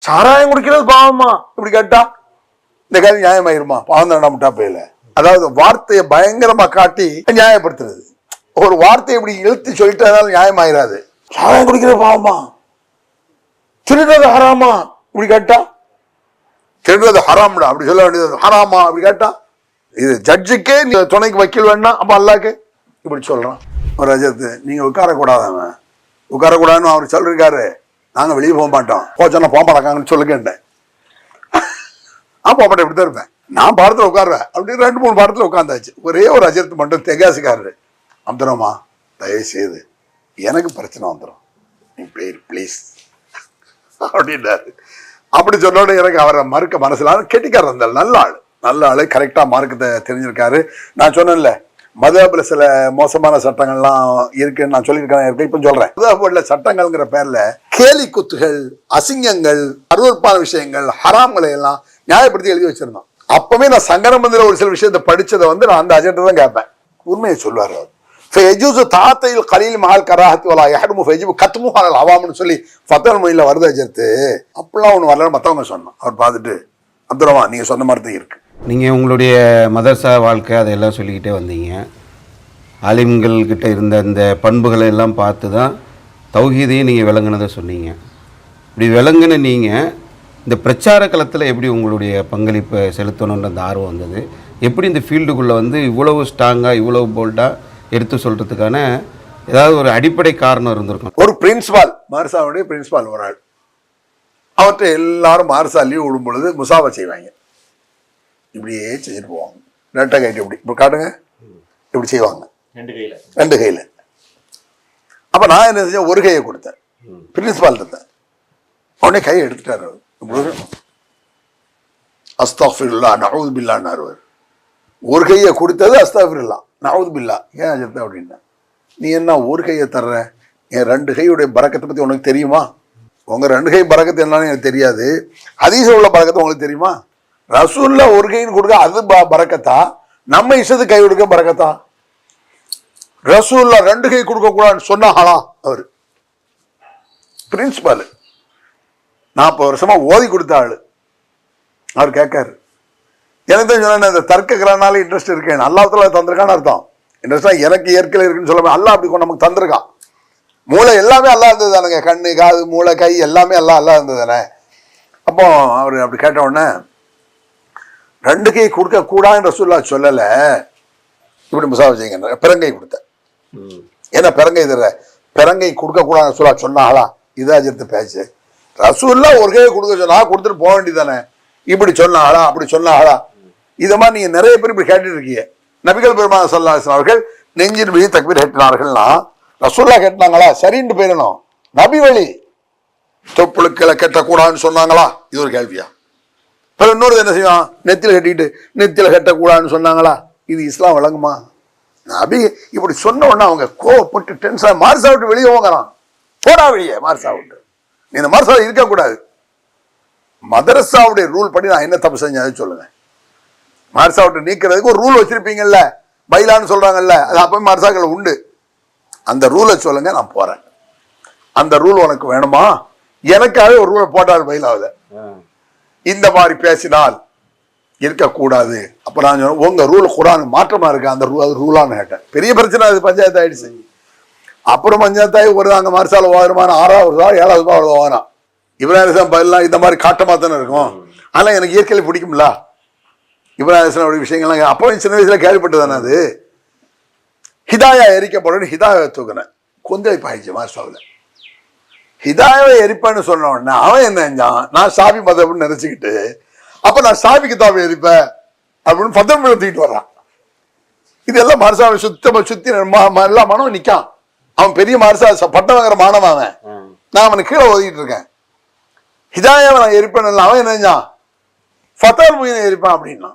சாராயம் குடிக்கிறது பாவமா இப்படி கேட்டா இந்த காலம் நியாயமாயிருமா? பாவம் தான் முட்டா போயில. அதாவது வார்த்தையை பயங்கரமா காட்டி நியாயப்படுத்துறது. ஒரு வார்த்தையை இப்படி இழுத்து சொல்லிட்டு நியாயமாயிராது. சாராயம் குடிக்கிறது பாவமா, திருடுறது ஹராமா இப்படி கேட்டா, திருடுறது ஹராம்டா அப்படி சொல்ல வேண்டியது ஹராமா அப்படி கேட்டா, இது ஜட்ஜுக்கே துணைக்கு வக்கீல் வேணா, அப்ப அல்லாக்கு இப்படி சொல்றான். ஒரு ரஜத்து நீங்க உட்காரக்கூடாதவன், உட்காரக்கூடாதுன்னு அவர் சொல்லிருக்காரு, நாங்க வெளியே போக மாட்டோம், போச்சோன்னா போக மாட்டாங்கன்னு சொல்லுங்கன்றேன். போக மாட்டேன், இப்படிதான் இருப்பேன் நான், பாடத்துல உட்காருவேன். அப்படி 2-3 பாடத்துல உட்காந்தாச்சு. ஒரே ஒரு அஜரத்து மட்டும் தெகாசிக்காரரு, அம்தரமா தயவு செய்து எனக்கு பிரச்சனை வந்துடும், நீ பேர் பிளீஸ் அப்படின்றாரு. அப்படி சொன்னோட எனக்கு அவரை மறுக்க மனசுல கெட்டிக்காரர் இருந்தால் நல்ல ஆளு கரெக்டா மார்க்கத்தை தெரிஞ்சிருக்காரு. நான் சொன்னேன்ல மதஹப்ல சில மோசமான சட்டங்கள்லாம் இருக்குன்னு நான் சொல்லியிருக்கேன். இப்ப சொல்றேன், மதஹப்ல சட்டங்கள்ங்கிற பேர்ல கேலி குத்துகள், அசிங்கங்கள், அருவருப்பான விஷயங்கள், ஹராம்களை எல்லாம் நியாயப்படுத்தி எழுதி வச்சிருந்தோம். அப்பவே நான் சங்கரமந்திர ஒரு சில விஷயத்தை படிச்சதை நான் அந்த அஜெண்டா தான் கேட்பேன். உண்மையை சொல்லுவார் அவர். தாத்தையில் கலீல் மஹால் கராஹத் வலா யஹ்ருமு ஃபயஜிபு கத்மு அலல் அவாம்னு சொல்லி ஃபத்வல் மொழியில வருது அஜர்த்து. அப்பெல்லாம் ஒன்று வரலன்னு மற்றவங்க சொன்னான். அவர் பார்த்துட்டு அப்துல் ரஹ்மான் நீங்க சொன்ன மாதிரி தான் இருக்கு. நீங்கள் உங்களுடைய மதரசா வாழ்க்கை அதையெல்லாம் சொல்லிக்கிட்டே வந்தீங்க. ஆலிம்கள்கிட்ட இருந்த இந்த பண்புகளை எல்லாம் பார்த்து தான் தௌஹீதையும் நீங்கள் விளங்குனதை சொன்னீங்க. இப்படி விளங்குன நீங்கள் இந்த பிரச்சார களத்தில் எப்படி உங்களுடைய பங்களிப்பை செலுத்தணுன்ற அந்த ஆர்வம் வந்தது? எப்படி இந்த ஃபீல்டுக்குள்ளே இவ்வளவு ஸ்ட்ராங்காக இவ்வளவு போல்டாக எடுத்து சொல்கிறதுக்கான ஏதாவது ஒரு அடிப்படை காரணம் இருந்திருக்கும்? ஒரு பிரின்சிபால், மார்சாவுடைய பிரின்சிபால் ஒரு ஆள், அவர்கிட்ட எல்லாரும் மார்சா லீவ் விடும் பொழுது முசாஃபா செய்வாங்க. இப்படியே செஞ்சுட்டு போவாங்க. நெட்டை கைட்டு இப்படி இப்போ காட்டுங்க, இப்படி செய்வாங்க 2 கையில். அப்போ நான் என்ன செஞ்சேன், ஒரு கையை கொடுத்தேன், பிரின்சிபால் இருந்தேன். உடனே கையை எடுத்துட்டார். அஸ்தக்ஃபிருல்லா நஊது பில்லான்னார். ஒரு கையை கொடுத்தது அஸ்தக்ஃபிருல்லா நஊது பில்லா. ஏன் அஜர்த்த அப்படின்னா, நீ என்ன ஒரு கையை தர்ற, என் 2 கையுடைய பரக்கத்தை பற்றி உனக்கு தெரியுமா? உங்கள் 2 கை பரக்கத்து என்னன்னு எனக்கு தெரியாது. ஹதீஸ்ல உள்ள பரக்கத்தை உங்களுக்கு தெரியுமா? ரசூல்ல ஒரு கைன்னு கொடுக்க அது பரக்கத்தா, நம்ம இஷ்டத்துக்கு கை கொடுக்க பரக்கத்தா? ரசூல்ல 2 கை கொடுக்க கூடாதுன்னு சொன்னாங்களா? அவர் பிரின்சிபால் 40 வருஷமா ஓதி கொடுத்த ஆளு. அவர் கேட்காரு, எனக்கு தான் சொன்ன இந்த தர்க்கனால இன்ட்ரெஸ்ட் இருக்கேன். அல்லாஹ்வுல தந்திருக்கான்னு அர்த்தம். இன்ட்ரெஸ்டா எனக்கு இயற்கையில் இருக்குன்னு சொல்ல, அல்லாஹ் அப்படி நமக்கு தந்திருக்கான். மூளை எல்லாமே எல்லாம் இருந்தது தானுங்க, கண்ணு காது மூளை கை எல்லாமே எல்லாம் இருந்தது தானே. அப்போ அவர் அப்படி கேட்ட உடனே 2 கை கொடுக்க கூடாதுன்னு ரசூலுல்லாஹ் சொல்லல, இப்படி முசாஃபா செய்யுங்க, பிறங்கை கொடுத்தேன். ஏன்னா பிறங்கை தர பிறங்கை கொடுக்க கூடாதுன்னு ரசூலுல்லாஹ் சொன்னாங்களா? இதான் அஜர்த்து பேச்சு. ரசூலுல்லாஹ் ஒரு கையை கொடுக்க சொன்னா கொடுத்துட்டு போக வேண்டியதானே. இப்படி சொன்னாங்களா அப்படி சொன்னாங்களா? இதை மாதிரி நீங்க நிறைய பேர் இப்படி கேட்டுட்டு இருக்கீங்க. நபிகள் பெருமானார் ஸல்லல்லாஹு அலைஹி வஸல்லம் அவர்கள் நெஞ்சின் மீது தக்பீர் கட்டினார்கள்னா ரசூலுல்லாஹ் கட்டினாங்களா? சரின்னு போயிடணும். நபி வழி தொப்புளுக்களை கட்டக்கூடாதுன்னு சொன்னாங்களா? இது ஒரு கேள்வியா? பிறகு இன்னொரு என்ன செய்வான், நெத்தில கட்டிட்டு நெத்தில கட்டக்கூடாதுன்னு சொன்னாங்களா? இது இஸ்லாம் வழங்குமா? நபி இப்படி சொன்ன உடனே அவங்க கோவப்பட்டு டென்ஷன், மார்சா விட்டு வெளியே போங்கிறான். போடா வெளியே மார்சா விட்டு, நீ இந்த மார்சா இருக்கக்கூடாது. மதரசாவுடைய ரூல் படி நான் என்ன தப்பு செஞ்சேன் சொல்லுங்க. மார்சா விட்டு நீக்கிறதுக்கு ஒரு ரூல் வச்சிருப்பீங்கல்ல, பைலான்னு சொல்றாங்கல்ல, அது அப்பவே மார்சாக்கள் உண்டு. அந்த ரூலை சொல்லுங்க, நான் போறேன். அந்த ரூல் உனக்கு வேணுமா? எனக்காகவே ஒரு ரூலை போட்டார் பைலாவில், இந்த மாதிரி பேசினால் இருக்கக்கூடாது. அப்ப நான் சொன்னேன், உங்க ரூல் குரான் மாற்றமா இருக்கு, அந்த ரூலான்னு கேட்டேன். பெரிய பிரச்சனை, அது பஞ்சாயத்து ஆயிடுச்சு. அப்புறம் பஞ்சாயத்தாயி ஒரு அங்க மார்சால வாங்குறமான 6வது ரூபா 7வது ரூபா அவ்வளவு வாங்கினான். இப்ராஹிம் பதிலாம் இந்த மாதிரி காட்டமா தானே இருக்கும். ஆனா எனக்கு இயற்கையில பிடிக்கும்ல இப்ராஹிம் விஷயங்கள்லாம். அப்போ சின்ன வயசுல கேள்விப்பட்டு தானே அது. ஹிதாயா எரிக்கப்படும், ஹிதாயாவை தூக்கினேன். கொந்தளிப்பு ஆயிடுச்சு மார்சாவில். ஹிதாயாவை எரிப்பேன்னு சொன்ன உடனே அவன் என்ன செஞ்சான், நான் ஷாபி மதம்னு நினைச்சுக்கிட்டு, அப்ப நான் ஷாபி கிதாபை எரிப்பேன் அப்படின்னு பதம் தூக்கிட்டு வர்றான். இதெல்லாம் மார்சாவை சுத்தி எல்லா மனம் நிக்கான். அவன் பெரிய மார்சா பட்டம் வாங்குற மாணவன் அவன். நான் அவனுக்கு கீழே ஒதுக்கிட்டு இருக்கேன். ஹிதாயாவை நான் எரிப்பேன். அவன் என்ன செஞ்சான், ஃபத்தல் முயினை எரிப்பான் அப்படின்னா.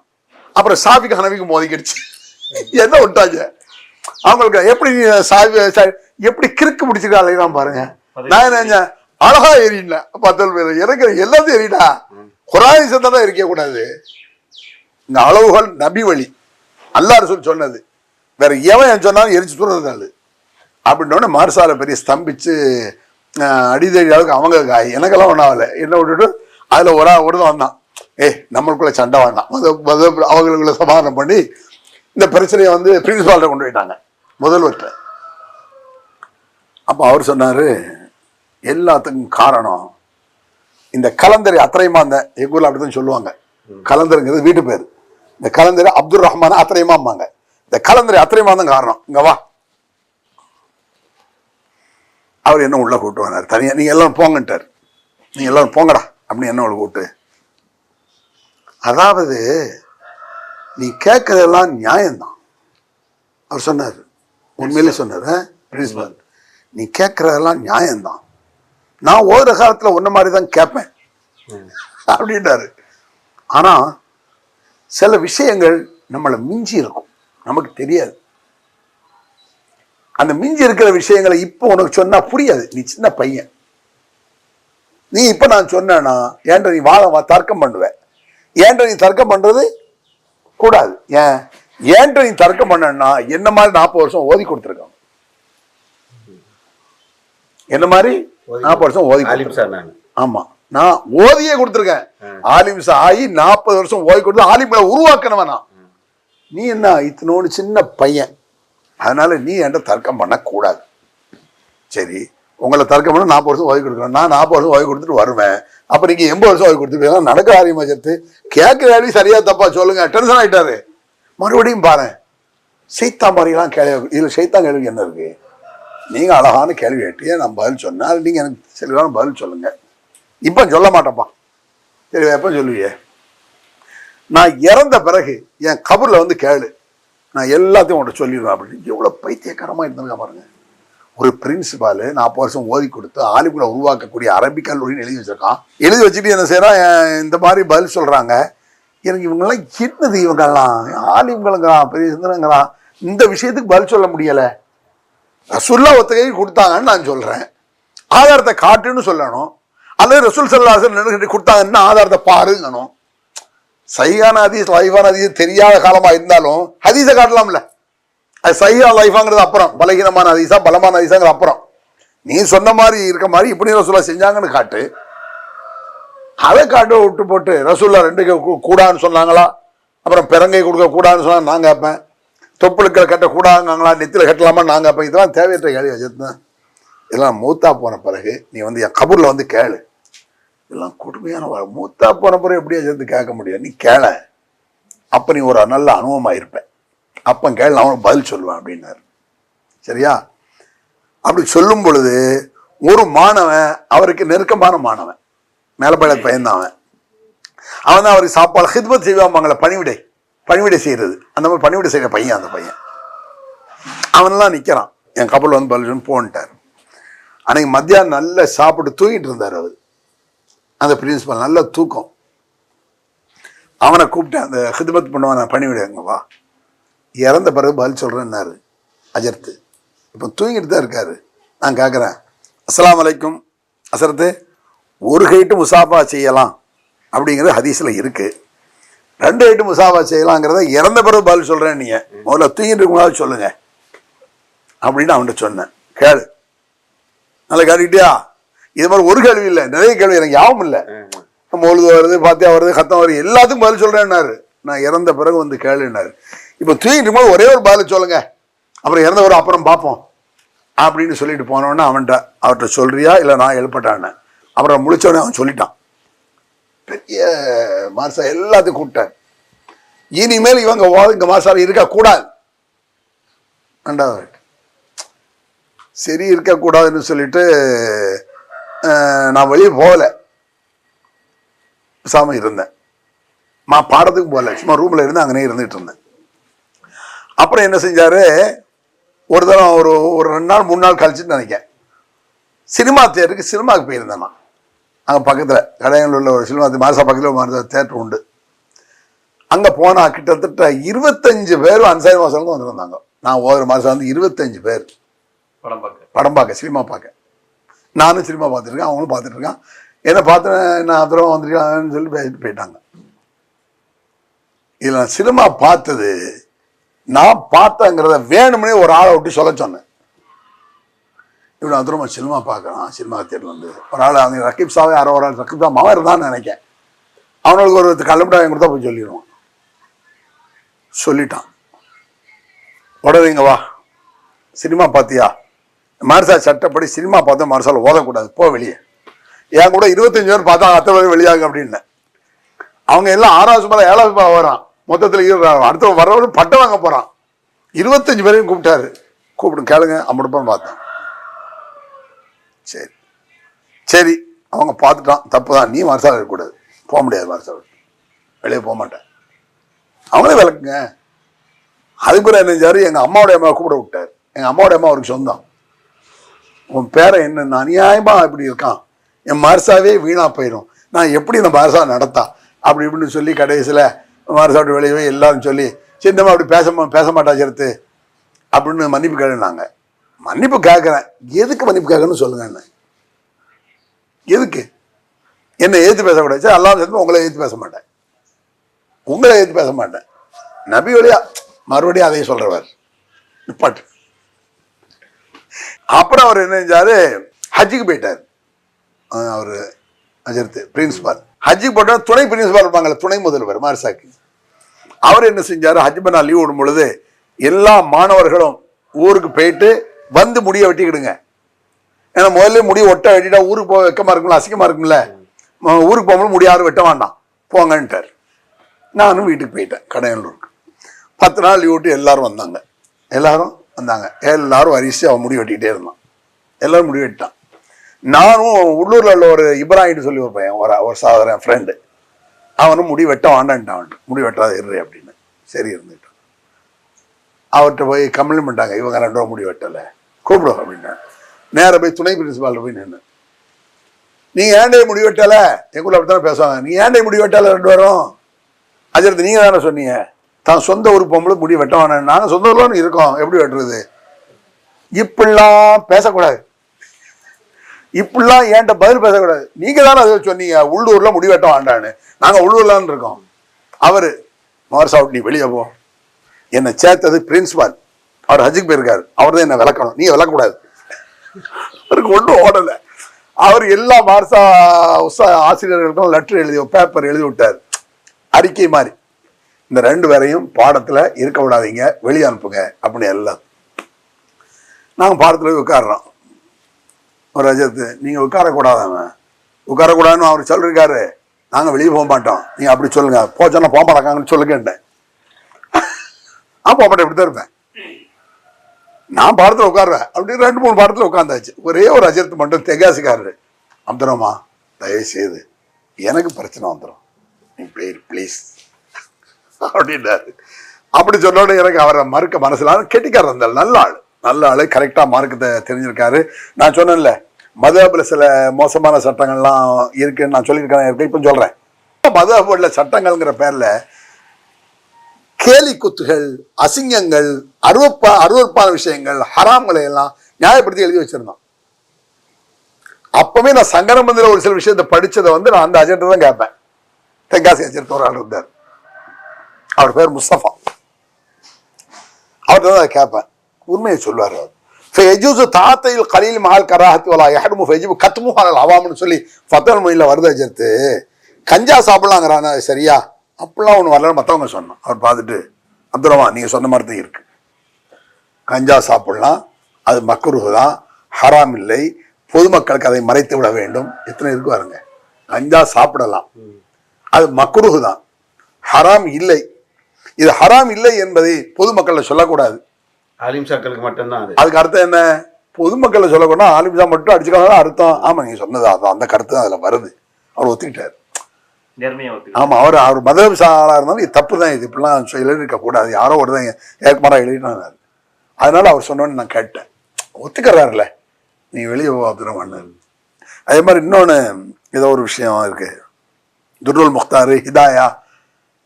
அப்புறம் ஷாபிக்கு ஹனவிக்கு மோதிக்கிடுச்சு. என்ன விட்டாங்க அவங்களுக்கு. எப்படி எப்படி கிறுக்கு முடிச்சுக்காலாம் பாருங்க. நான் என்ன செஞ்சேன், அழகா எரியல பத்தல் பேர் எனக்கு எல்லாத்தையும் எரியடா. குரான் தான் எரிக்க கூடாது. இந்த அளவுகள் நபி வழி, அல்லாஹ் ரசூல் சொன்னது. வேற எவன் சொன்னாலும் எரிச்சு தூர்றது அப்படின்னோடனே மார்சால பெரிய ஸ்தம்பிச்சு அடிதடி அளவுக்கு அவங்க காய். எனக்கெல்லாம் ஒன்றாகல. என்ன விட்டுட்டு அதில் ஒருத்தன் வந்தான், நம்மளுக்குள்ள சண்டை வேண்டாம், அவங்களுக்குள்ள சமாதானம் பண்ணி இந்த பிரச்சனையை வந்து பிரின்சிபால்கிட்ட கொண்டு போயிட்டாங்க, முதல்வர்கிட்ட. அப்போ அவர் சொன்னார், எல்லாத்துக்கும் காரணம் இந்த கலந்தரை அத்திரைமாந்த, எங்கள் ஊரில் அப்படி தான் சொல்லுவாங்க, கலந்தருங்கிறது வீட்டு பேர். இந்த கலந்தரை அப்துல் ரஹ்மான அத்திரைமாம்பாங்க. இந்த கலந்தரை அத்திரைமான் காரணம். இங்க வா. அவர் என்ன உள்ள கூப்பிட்டு வந்தார் தனியா, நீங்க எல்லாரும் போங்கன்ட்டார். நீங்க எல்லாரும் போங்கடா அப்படின்னு என்ன உள்ள கூப்பிட்டு, அதாவது நீ கேட்கறதெல்லாம் நியாயம்தான் அவர் சொன்னார். உண்மையிலே சொன்னார் பிரின்சிபல், நீ கேட்கறதெல்லாம் நியாயம்தான், நான் ஓதுற காலத்துல ஒன்ன மாதிரி தான் கேட்பேன் அப்படின்றாரு. ஆனா சில விஷயங்கள் நம்மளை மிஞ்சி இருக்கும், நமக்கு தெரியாது. அந்த மிஞ்சி இருக்கிற விஷயங்களை இப்போ உனக்கு சொன்னா புரியாது, நீ சின்ன பையன். நீ இப்ப நான் சொன்னா ஏன்ற நீ தர்க்கம் பண்ணுவ. ஏன்ற நீ தர்க்கம் பண்றது கூடாது. ஏன்ற நீ தர்க்கம் பண்ணா என்ன மாதிரி 40 வருஷம் ஓதி கொடுத்துருக்காங்க. என்ன மாதிரி 40 வருஷம் ஓதி. ஆமா, நான் ஓதியே கொடுத்துருக்கேன். ஆலிம்ஸ் ஆகி 40 வருஷம் ஓதி கொடுத்து ஆலிம்களை உருவாக்கணுவனா. நீ என்ன இத்தனோடு சின்ன பையன், அதனால நீ என்கிட்ட தர்க்கம் பண்ணக்கூடாது. சரி, உங்களை தர்க்கம் பண்ண 40 வருஷம் ஓய்வு கொடுக்குறேன், நான் 40 வருஷம் ஓய்வு கொடுத்துட்டு வருவேன். அப்ப நீங்க 80 வருஷம் ஓய்வு கொடுத்துட்டு நடக்க ஆரியமா சேர்த்து கேட்கிற கேள்வி சரியா தப்பா சொல்லுங்க. டென்ஷன் ஆயிட்டாரு. மறுபடியும் பாரு, சைத்தா மாதிரிலாம் கேள்வி. இதுல சைத்தா கேள்வி என்ன இருக்கு? நீங்க அழகான கேள்வி கேட்டியே, நான் பதில் சொன்னேன், அது நீங்க எனக்கு தெளிவான பதில் சொல்லுங்க. இப்ப சொல்ல மாட்டேப்பா. சரி, எப்ப சொல்லுவியே? நான் இறந்த பிறகு என் கபர்ல வந்து கேளு, நான் எல்லாத்தையும் உங்கள்கிட்ட சொல்லிடுவேன் அப்படின்னு. எவ்வளவு பைத்தியக்காரமா இருந்தாங்க பாருங்க. ஒரு பிரின்சிபால் 40 வருஷம் ஓதி கொடுத்து ஆலிம்களை உருவாக்கக்கூடிய அரபிக் கல்லூரின்னு எழுதி வச்சிருக்கான். எழுதி வச்சுட்டு என்ன செய்யறான், இந்த மாதிரி பதில் சொல்றாங்க. எனக்கு இவங்கெல்லாம் என்னது, இவங்கெல்லாம் ஆலிம்களுங்கிறான், பெரிய சிந்தனைங்கிறான், இந்த விஷயத்துக்கு பதில் சொல்ல முடியல. ரசூல்லா ஒத்தகை கொடுத்தாங்கன்னு நான் சொல்றேன், ஆதாரத்தை காட்டுன்னு சொல்லணும். அல்லது ரசூல் ஸல்லல்லாஹு கொடுத்தாங்கன்னா ஆதாரத்தை பாருங்கணும். சஹீஹான ஹதீஸ் லைஃபான ஹதீஸ் தெரியாத காலமா இருந்தாலும் ஹதீஸை காட்டலாம்ல. அது சஹீஹா லைஃபாங்கிறது அப்புறம், பலகீனமான ஹதீஸா பலமான ஹதீஸாங்கிறது அப்புறம். நீ சொன்ன மாதிரி இருக்க மாதிரி இப்படி ரசூல்லா செஞ்சாங்கன்னு காட்டு. அதை காட்டு விட்டு போட்டு ரசூல்லா 2 கூடான்னு சொன்னாங்களா, அப்புறம் பிறங்கை கொடுக்க கூடான்னு சொன்னா நான் கேட்பேன், தொப்புளுக்களை கட்ட கூடாங்காங்களா, நெத்தில கட்டலாமா நான் கேட்பேன். இதெல்லாம் தேவையற்ற கேள்வி வச்சிருந்தேன். இதெல்லாம் மூத்தா போன பிறகு நீ வந்து என் கபூர்ல வந்து கேளு. இதெல்லாம் கொடுமையான மூத்தா போன பிறகு எப்படியா சேர்ந்து கேட்க முடியும்? நீ கேள, அப்ப நீ ஒரு நல்ல அனுபவமா இருப்ப. அப்ப கேளு, நான் அவனுக்கு பதில் சொல்லுவேன் அப்படின்னாரு. சரியா? அப்படி சொல்லும் பொழுது ஒரு மாணவன், அவருக்கு நெருக்கமான மாணவன், மேலப்பட பையன்தான் அவன் தான் அவருக்கு சாப்பாடு ஹித்மத் செய்வாங்க, பணிவிடை செய்யறது. அந்த மாதிரி பணிவிடை செய்யற பையன் அந்த பையன். அவன்லாம் நிக்கிறான், என் கப்பல் வந்து பதில் போன்ட்டார். அன்னைக்கு மத்தியானம் நல்லா சாப்பிட்டு தூங்கிட்டு இருந்தார் அவர். அந்த பிரின்சிபல் நல்ல தூக்கம். அவனை கூப்பிட்டு அந்த ஹித்மத் பண்ணுவான், பணிவிடைங்க வா, இறந்த பிறகு பதில் சொல்றேன்னாரு அஜர்த்து. இப்போ தூங்கிட்டு தான் இருக்காரு. நான் கேட்குறேன், அஸ்ஸலாமு அலைக்கும் அசரத்து, ஒரு கைட்டு முசாஃபா செய்யலாம் அப்படிங்கிறது ஹதீஸில் இருக்கு, 2 கைட்டு முசாஃபா செய்யலாங்கிறத இறந்த பிறகு பதில் சொல்றேன், நீங்க முதல்ல தூங்கிட்டு இருக்கும்போது சொல்லுங்க அப்படின்னு அவன்கிட்ட சொன்னேன். கேளு, நல்லா கேட்டுக்கிட்டியா? இது மாதிரி ஒரு கேள்வி இல்லை, நிறைய கேள்வி, எனக்கு யாவும் இல்லை. மொழுது வருது, பாத்தியா வருது, கத்தம் வருது, எல்லாத்துக்கும் பதில் சொல்றேன்னாரு. நான் இறந்த பிறகு வந்து கேளுன்னாரு. இப்போ தூங்கிட்டு இருக்கும்போது ஒரே ஒரு பதில் சொல்லுங்க, அப்புறம் இறந்த ஒரு அப்புறம் பார்ப்போம் அப்படின்னு சொல்லிட்டு போனோன்னா அவர்கிட்ட சொல்றியா இல்லை நான் எழுப்பட்டான்னு. அப்புறம் முழிச்சோடனே அவன் சொல்லிட்டான். பெரிய மார்சா எல்லாத்தையும் கூப்பிட்டார். இனிமேல் இங்க மார்சா இருக்க கூடாது, ரெண்டாவது சரி இருக்கக்கூடாதுன்னு சொல்லிட்டு நான் வெளியே போகலை, பேசாம இருந்தேன். பாடத்துக்கு போகல, சும்மா ரூம்ல இருந்து அங்கனே இருந்துட்டு இருந்தேன். அப்புறம் என்ன செஞ்சாரு, ஒரு தரம் ஒரு 2 நாள் 3 நாள் கழிச்சுட்டு நினைக்கிறேன், சினிமா தியேட்டருக்கு சினிமாவுக்கு போயிருந்தேன் நான். அங்கே பக்கத்தில் கடையில் உள்ள ஒரு சினிமா மாசா பக்கத்தில் தியேட்டர் உண்டு. அங்கே போனால் கிட்டத்தட்ட 25 பேரும் அன்சாரி மாசம் வந்துருந்தாங்க. நான் ஒவ்வொரு மாதம் வந்து 25 பேர் படம் பார்க்க சினிமா பார்க்க. நானும் சினிமா பார்த்துருக்கேன், அவங்களும் பார்த்துட்டு இருக்கான். என்ன பார்த்து நான் அப்புறம் வந்துருக்கான்னு சொல்லி பேசிட்டு போயிட்டாங்க. இதில் நான் சினிமா பார்த்தது, நான் பார்த்தங்கிறத வேணும்னே ஒரு ஆளை விட்டு சொல்ல சொன்னேன். இவ்வளோ அதிரமா சினிமா பார்க்கலாம், சினிமா தேட்டர் வந்து ஒரு ஆள் அவங்க ரக்கீப் சாவே யாரோ ஒரு ஆள் ரக்கீப் தான் மகன் இருந்தான்னு நினைக்கேன். அவனுக்கு ஒரு கல்லப்படா வாங்கி கொடுத்தா போய் சொல்லிடுவான். சொல்லிட்டான், உடனே இங்க வா, சினிமா பார்த்தியா, மார்சா சட்டப்படி சினிமா பார்த்தா மார்சால் ஓதக்கூடாது, போ வெளியே. என் கூட 25 பேர் பார்த்தா அத்தனை பேர் வெளியாகும் அப்படின்னு. அவங்க எல்லாம் 6வது மேலே 7வது வரான், மொத்தத்தில் அடுத்த வர்றவரு பட்டம் வாங்க போறான். 25 பேரையும் கூப்பிட்டாரு. கூப்பிட்டு கேளுங்க அம்படுப்பான்னு பார்த்தேன். சரி சரி அவங்க பார்த்துட்டான், தப்பு தான், நீ மார்சால் இருக்கக்கூடாது, போக முடியாது, மார்சால் வெளியே போக மாட்டேன். அவங்களே விளக்குங்க. அதுக்கு பிறகு என்ன செஞ்சாரு, எங்கள் அம்மாவுடைய அம்மாவை கூப்பிட விட்டார். எங்கள் அம்மாவுடைய அம்மா அவருக்கு சொந்தம். உன் பேரை என்ன அநியாயமா இப்படி இருக்கான், என் மார்சாவே வீணா போயிடும், நான் எப்படி இந்த மார்சா நடத்தா அப்படி இப்படின்னு சொல்லி கடைசியில் மார்சாவோட வெளியவே எல்லாரும் சொல்லி சின்னமாக அப்படி பேச மாட்டா சேர்த்து அப்படின்னு மன்னிப்பு கேளுனாங்க. மன்னிப்பு கேட்குறேன், எதுக்கு மன்னிப்பு கேட்கணும்னு சொல்லுங்க. என்ன எதுக்கு என்ன ஏற்று பேசக்கூடாது? சரி எல்லாம் சேர்த்து உங்களை ஏற்று பேச மாட்டேன், உங்களை ஏற்று பேச மாட்டேன். நபி வழியா மறுபடியும் அதையும் சொல்றவர் நிப்பாட்டு. அப்புறம் அவர் என்ன செஞ்சாரு, ஹஜ்ஜுக்கு போயிட்டார். அவர் அஜர்த்து பிரின்சிபால் ஹஜ்ஜுக்கு போட்டா துணை பிரின்சிபால் இருப்பாங்கல்ல, துணை முதல்வர் மார்சாக்கு. அவர் என்ன செஞ்சாரு, ஹஜ் பண்ணா லீவ் விடும் பொழுது எல்லா மாணவர்களும் ஊருக்கு போயிட்டு வந்து முடிய வெட்டிக்கிடுங்க. ஏன்னா முதல்ல முடிய ஒட்ட வெட்டிட்டா ஊருக்கு போக வெக்கமா இருக்கும்ல, அசிங்கமா இருக்கும்ல, ஊருக்கு போகும்போது முடி யாரும் வெட்ட வேண்டாம் போங்கன்ட்டார். நானும் வீட்டுக்கு போயிட்டேன் கடையலூருக்கு. 10 நாள் லீவ் விட்டு எல்லாரும் வந்தாங்க. எல்லாரும் வரிசை அவன் முடி வெட்டிக்கிட்டே இருந்தான். எல்லாரும் முடி வெட்டிட்டான். நானும் உள்ளூர்ல உள்ள ஒரு இப்ராஹிம் சொல்லி ஒரு பையன், ஒரு சாதரன் ஃப்ரெண்டு, அவனும் முடி வெட்ட வாண்டான்ட்டான். முடி வெட்டாத இரு அப்படின்னு. சரி இருந்துட்டான். அவர்கிட்ட போய் கம்ப்ளைண்ட் பண்ணிட்டாங்க, இவங்க 2 ரூபா முடி வெட்டலை, கூப்பிடுவோம் அப்படின்னா. நேராக போய் துணை பிரின்சிபால் போய் நின்று, நீங்க ஏண்டே முடி வெட்டலை, எங்குள்ள அப்படித்தானே பேசுவாங்க, நீ ஏண்டே முடி வெட்டலை 2 பேரும், அஜரத்து நீங்க தானே சொன்னீங்க தான் சொந்த ஊர் பொம்பளை முடி வெட்ட வேணாம், நாங்கள் சொந்த ஊர்ல இருக்கோம், எப்படி வெட்டுறது? இப்படிலாம் பேசக்கூடாது, இப்படிலாம் ஏன்ட்ட பதில் பேசக்கூடாது. நீங்க தானே அதை சொன்னீங்க உள்ளூர்ல முடி வெட்ட வேண்டான்னு, நாங்க உள்ளூர்லான்னு இருக்கோம். அவரு மார்சாவுட் நீ வெளியே போ, என்னை சேர்த்தது பிரின்சிபால், அவர் ஹஜ்ஜுக்கு போயிருக்காரு, அவர் தான் என்ன விளக்கணும், நீங்க விளக்கக்கூடாது. அவருக்கு ஒன்றும் ஓடலை. அவர் எல்லா மார்சா ஆசிரியர்களுக்கும் லெட்டர் எழுதி பேப்பர் எழுதி விட்டார், அறிக்கை மாதிரி, இந்த 2 பேரையும் பாடத்துல இருக்க விடாதீங்க, வெளியே அனுப்புங்க அப்படின்னு. எல்லாம் நாங்கள் பாடத்துல உட்காடுறோம். ஒரு அஜத்து, நீங்க உட்காரக்கூடாதுன்னு அவர் சொல்லிருக்காரு, நாங்க வெளியே போக மாட்டோம், நீங்க அப்படி சொல்லுங்க, போச்சோன்னா போக மாட்டாங்கன்னு சொல்லுங்கன்ட்டேன். போக மாட்டேன், இப்படித்தான் இருப்பேன், நான் பாடத்துல உட்காடுறேன் அப்படின்னு. 2-3 பாடத்துல உட்காந்தாச்சு. ஒரே ஒரு அஜத்து மட்டும் தெகாசிக்காரரு, அப்துரமா தயவு செய்து எனக்கு பிரச்சனை வந்துடும், நீ ப்ளீஸ் அப்படின்னாரு. அப்படி சொன்னோட எனக்கு அவரை மறுக்க மனசுல, கெட்டிக்காரர் இருந்தால் நல்ல ஆளு கரெக்டா மார்க்கத்தை தெரிஞ்சிருக்காரு. நான் சொன்னேன்ல மதஹப்ல சில மோசமான சட்டங்கள்லாம் இருக்குன்னு நான் சொல்லியிருக்கேன், இப்ப சொல்றேன். மதஹப்ல சட்டங்கள்ங்கிற பேர்ல கேலி குத்துகள், அசிங்கங்கள், அருவருப்பான விஷயங்கள், ஹராம்களை எல்லாம் நியாயப்படுத்தி எழுதி வச்சிருந்தான். அப்பவே நான் சங்கரமந்தில ஒரு சில விஷயத்தை படிச்சதை நான் அந்த அஜெண்டா தான் கேட்பேன். தென்காசி அஜெண்டா ஒரு ஆள் இருந்தார், அவர் பேர் முஸ்தபா, அவர்கிட்ட தான் அதை கேட்பேன். உண்மையை சொல்லுவார் அவர். தாத்தையில் கலீல் மஹால் கராஹத்தி வலா யஹ்ருமு ஃபயஜிபு கத்முஹு அலல் அவாம்னு சொல்லி ஃபத்வல் மொழியில் வருது. அஜர்த்து கஞ்சா சாப்பிடலாங்கிறான், சரியா? அப்படிலாம் ஒன்று வரலன்னு மற்றவங்க சொன்னான். அவர் பார்த்துட்டு, அப்துரமா நீங்க சொன்ன மாதிரி தான் இருக்கு, கஞ்சா சாப்பிடலாம், அது மக்ரூஹ் தான், ஹராம் இல்லை, பொதுமக்களுக்கு அதை மறைத்து விட வேண்டும். எத்தனை இருக்கு பாருங்க. கஞ்சா சாப்பிடலாம், அது மக்ரூஹ் தான், ஹராம் இல்லை. இது ஹராம் இல்லை என்பதை பொதுமக்கள் சொல்லக்கூடாது, ஆலிம்சாக்களுக்கு மட்டும்தான். அதுக்கு அர்த்தம் என்ன? பொதுமக்களை சொல்லக்கூடாது, ஆலிம்சா மட்டும் அடிச்சுக்காத அர்த்தம். ஆமா நீங்க சொன்னது அந்த கருத்து தான் அதுல வருது. அவர் ஒத்துக்கிட்டாரு. ஆமா, அவர் மதம் சாலா இருந்தாலும் இது தப்பு தான், இது இப்படிலாம் எழுதிருக்க கூடாது, யாரோ ஒரு தான் ஏற்கமாரா எழுதினாரு. அதனால அவர் சொன்னோன்னு நான் கேட்டேன், ஒத்துக்கிறாருல, நீ வெளியே போகிறோம் பண்ணாரு. அதே மாதிரி இன்னொன்று ஏதோ ஒரு விஷயம் இருக்கு, துர்ருல் முக்தாரு, ஹிதாயா,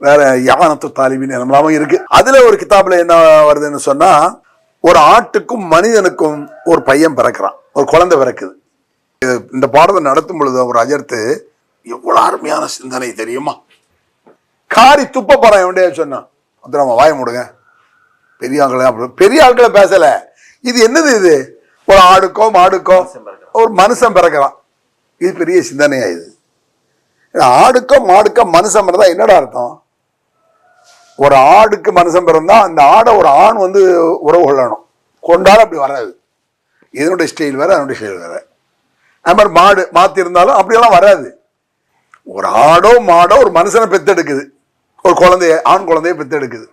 வேற யானத்து தாலிபின்னு நம்மளாம இருக்கு. அதுல ஒரு கிதாபுல என்ன வருதுன்னு சொன்னா, ஒரு ஆட்டுக்கும் மனிதனுக்கும் ஒரு பையன் பிறக்கிறான், ஒரு குழந்தை பிறக்குது. இந்த பாடத்தை நடத்தும் பொழுது ஒரு அஜர்த்து எவ்வளவு அருமையான சிந்தனை தெரியுமா, காரி துப்ப போறான் எவன்டே சொன்னான். அப்புறம் வாய மூடுங்க, பெரிய ஆட்களை பேசல, இது என்னது இது, ஒரு ஆடுக்கோ மாடுக்கோ ஒரு மனுஷன் பிறக்கிறான். இது பெரிய சிந்தனையா இது. ஆடுக்கோ மாடுக்கோ மனுஷன் பிறந்தா என்னடா அர்த்தம்? ஒரு ஆடுக்கு மனுஷன் பிறந்தா அந்த ஆடை ஒரு ஆண் வந்து உறவு கொள்ளணும். கொண்டாலும் அப்படி வராது. இதனுடைய ஸ்டைல் வேற, அதனுடைய ஸ்டைல் வேற. அது மாதிரி மாடு மாத்தி இருந்தாலும் அப்படியெல்லாம் வராது. ஒரு ஆடோ மாடோ ஒரு மனுஷனை பெத்தெடுக்குது, ஒரு குழந்தைய, ஆண் குழந்தைய பெத்தெடுக்குது.